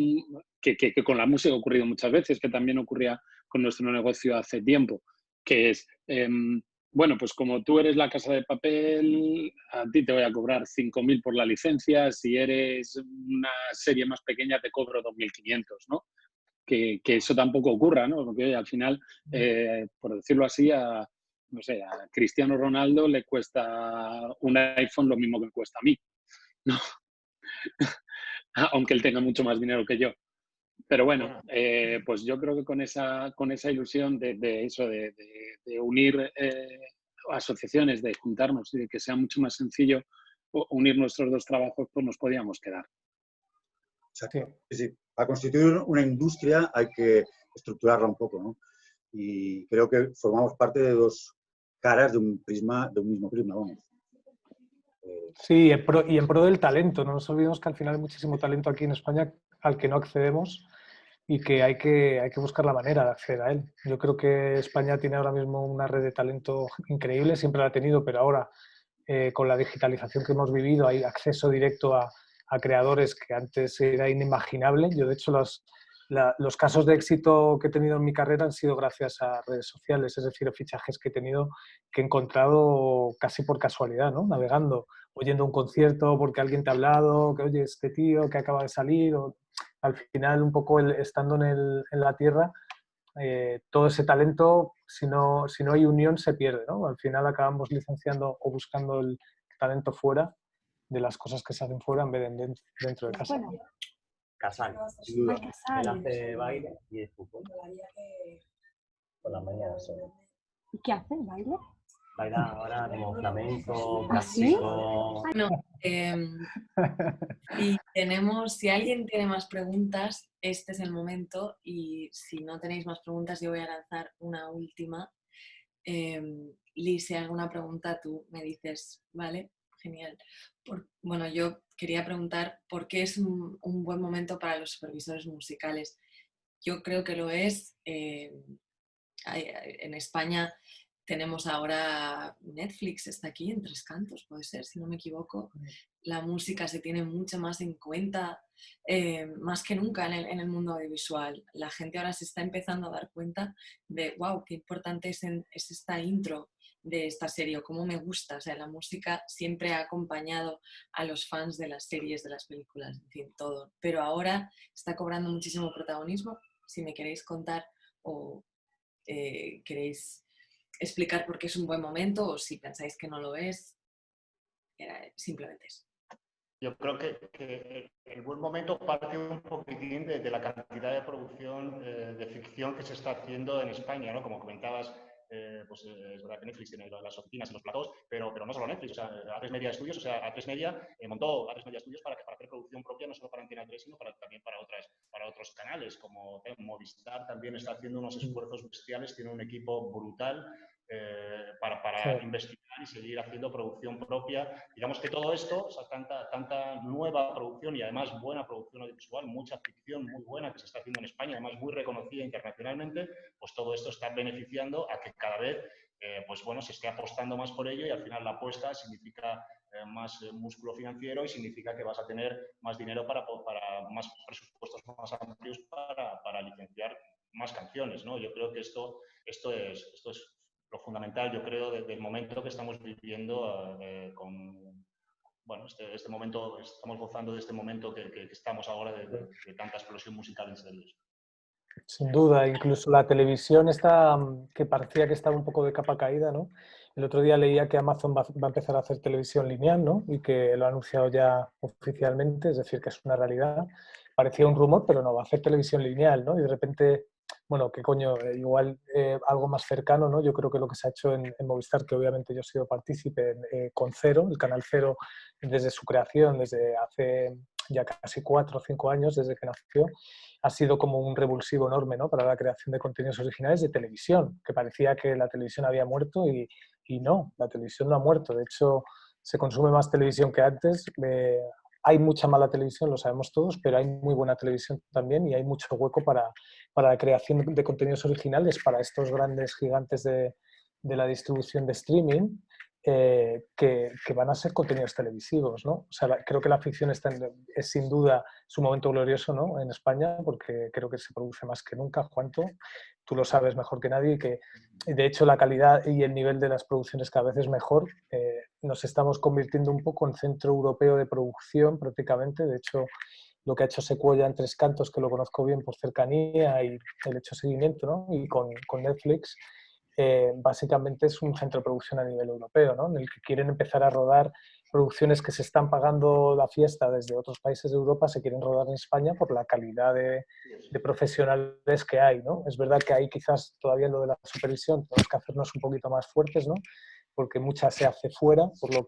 que con la música ha ocurrido muchas veces, que también ocurría con nuestro negocio hace tiempo, que es, bueno, pues como tú eres la Casa de Papel, a ti te voy a cobrar 5.000 por la licencia, si eres una serie más pequeña te cobro 2.500, ¿no? Que eso tampoco ocurra, ¿no? Porque oye, al final, por decirlo así, no sé, a Cristiano Ronaldo le cuesta un iPhone lo mismo que me cuesta a mí, ¿no? Aunque él tenga mucho más dinero que yo. Pero bueno, pues yo creo que con esa ilusión de eso, de unir asociaciones, de juntarnos y de que sea mucho más sencillo unir nuestros dos trabajos, pues nos podíamos quedar. Exacto. Sí, sí. Para constituir una industria hay que estructurarla un poco, ¿no? Y creo que formamos parte de dos caras de un mismo prisma, vamos. Sí, y en pro del talento. No nos olvidemos que al final hay muchísimo talento aquí en España al que no accedemos y que hay que buscar la manera de acceder a él. Yo creo que España tiene ahora mismo una red de talento increíble, siempre la ha tenido, pero ahora con la digitalización que hemos vivido hay acceso directo a creadores que antes era inimaginable. Yo, de hecho, los casos de éxito que he tenido en mi carrera han sido gracias a redes sociales, es decir, fichajes que he tenido que he encontrado casi por casualidad, ¿no? Navegando, oyendo un concierto porque alguien te ha hablado, que oye, este tío que acaba de salir, o al final un poco estando en la tierra, todo ese talento, si no hay unión, se pierde, ¿no? Al final acabamos licenciando o buscando el talento fuera de las cosas que se hacen fuera en vez de dentro de casa. Bueno, Casal, sin duda. Él Casal. hace baile y es fútbol. Por las mañanas solo. ¿Y qué hace? ¿Baile? Baila ahora como flamenco, ¿Ah, sí? clásico. Bueno, si alguien tiene más preguntas, este es el momento, y si no tenéis más preguntas, yo voy a lanzar una última. Liz, si hay alguna pregunta, tú me dices, ¿vale? Genial. Bueno, yo quería preguntar por qué es un buen momento para los supervisores musicales. Yo creo que lo es. En España tenemos ahora Netflix, está aquí en Tres Cantos, puede ser, si no me equivoco. La música se tiene mucho más en cuenta, más que nunca en el mundo audiovisual. La gente ahora se está empezando a dar cuenta de, wow, qué importante es esta intro de esta serie, o cómo me gusta. O sea, la música siempre ha acompañado a los fans de las series, de las películas, en fin, todo. Pero ahora está cobrando muchísimo protagonismo. Si me queréis contar o queréis explicar por qué es un buen momento, o si pensáis que no lo es, simplemente eso. Yo creo que el buen momento parte un poquitín de la cantidad de producción de ficción que se está haciendo en España, ¿no? Como comentabas, pues es verdad que Netflix tiene las oficinas y los platós, pero no solo Netflix, o sea, A3 Media Studios, o sea, A3 Media montó A3 Media Studios para hacer producción propia, no solo para Antena 3, sino también para otros canales, como Movistar también está haciendo unos esfuerzos bestiales, tiene un equipo brutal para investigar y seguir haciendo producción propia. Digamos que todo esto, o sea, tanta nueva producción y además buena producción audiovisual, mucha ficción muy buena que se está haciendo en España, además muy reconocida internacionalmente, pues todo esto está beneficiando a que cada vez pues bueno, se esté apostando más por ello, y al final la apuesta significa más músculo financiero y significa que vas a tener más dinero para más presupuestos más amplios para licenciar más canciones, ¿no? Yo creo que esto es lo fundamental, yo creo, del momento que estamos viviendo bueno, este momento, estamos gozando de este momento que estamos ahora de tanta explosión musical en series. Sin duda, incluso la televisión está, que parecía que estaba un poco de capa caída, ¿no? El otro día leía que Amazon va a empezar a hacer televisión lineal, ¿no? Y que lo ha anunciado ya oficialmente, es decir, que es una realidad. Parecía un rumor, pero no, va a hacer televisión lineal, ¿no? Y de repente, bueno, qué coño, igual algo más cercano, ¿no? Yo creo que lo que se ha hecho en Movistar, que obviamente yo he sido partícipe con Cero, el canal Cero, desde su creación, desde hace ya casi 4 o 5 años, desde que nació, ha sido como un revulsivo enorme, ¿no? Para la creación de contenidos originales de televisión, que parecía que la televisión había muerto y no, la televisión no ha muerto. De hecho, se consume más televisión que antes. Hay mucha mala televisión, lo sabemos todos, pero hay muy buena televisión también, y hay mucho hueco para la creación de contenidos originales para estos grandes gigantes de la distribución de streaming, que van a ser contenidos televisivos, ¿no? O sea, creo que la ficción es sin duda su momento glorioso, ¿no? En España, porque creo que se produce más que nunca. Juanto, tú lo sabes mejor que nadie, que de hecho la calidad y el nivel de las producciones cada vez es mejor. Nos estamos convirtiendo un poco en centro europeo de producción prácticamente. De hecho, lo que ha hecho Secuoya en Tres Cantos, que lo conozco bien por cercanía y el hecho seguimiento, ¿no? Y con Netflix, básicamente es un centro de producción a nivel europeo, ¿no? En el que quieren empezar a rodar producciones que se están pagando la fiesta desde otros países de Europa, se quieren rodar en España por la calidad de profesionales que hay, ¿no? Es verdad que ahí quizás todavía lo de la supervisión tenemos que hacernos un poquito más fuertes, ¿no? Porque mucha se hace fuera, por lo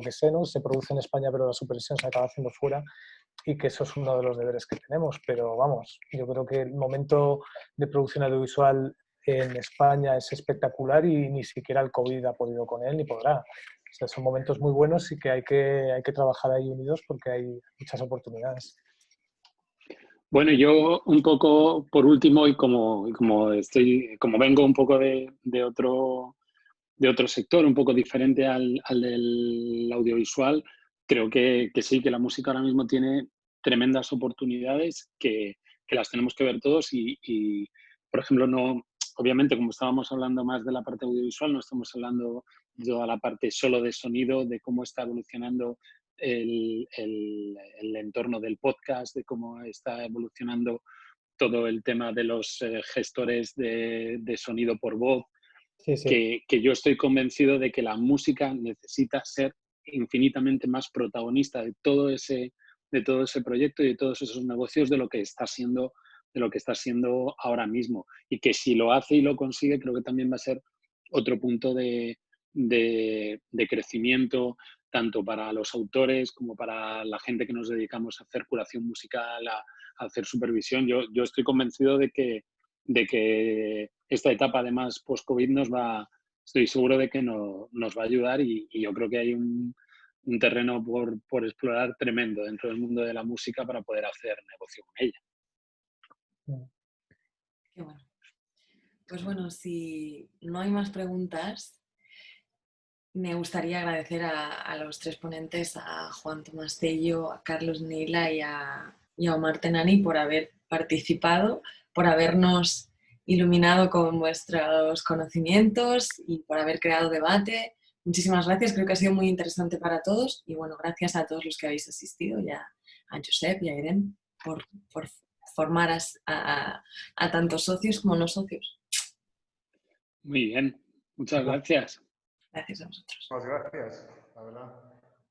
que sé, ¿no? Se produce en España, pero la supervisión se acaba haciendo fuera, y que eso es uno de los deberes que tenemos. Pero vamos, yo creo que el momento de producción audiovisual en España es espectacular, y ni siquiera el COVID ha podido con él, ni podrá. O sea, son momentos muy buenos y que hay que trabajar ahí unidos porque hay muchas oportunidades. Bueno, yo un poco, por último, y como vengo un poco de otro sector, un poco diferente al del audiovisual, creo que sí, que la música ahora mismo tiene tremendas oportunidades que las tenemos que ver todos y, por ejemplo, obviamente, como estábamos hablando más de la parte audiovisual, no estamos hablando de toda la parte solo de sonido, de cómo está evolucionando el entorno del podcast, de cómo está evolucionando todo el tema de los gestores de sonido por voz, Sí, sí. que yo estoy convencido de que la música necesita ser infinitamente más protagonista de todo ese proyecto y de todos esos negocios de lo que está siendo ahora mismo. Y que si lo hace y lo consigue, creo que también va a ser otro punto de crecimiento, tanto para los autores como para la gente que nos dedicamos a hacer curación musical, a hacer supervisión. Yo estoy convencido de que esta etapa, además, post-COVID, estoy seguro de que nos va a ayudar y yo creo que hay un terreno por explorar tremendo dentro del mundo de la música para poder hacer negocio con ella. Qué bueno. Pues bueno, si no hay más preguntas, me gustaría agradecer a los tres ponentes, a Juan Tomás Tello, a Carlos Neila y a Omar Tenani por haber participado, por habernos iluminado con vuestros conocimientos y por haber creado debate. Muchísimas gracias, creo que ha sido muy interesante para todos y bueno, gracias a todos los que habéis asistido y a Josep y a Irene por formar a tantos socios como no socios. Muy bien, muchas gracias. Gracias a vosotros. Muchas gracias, la verdad.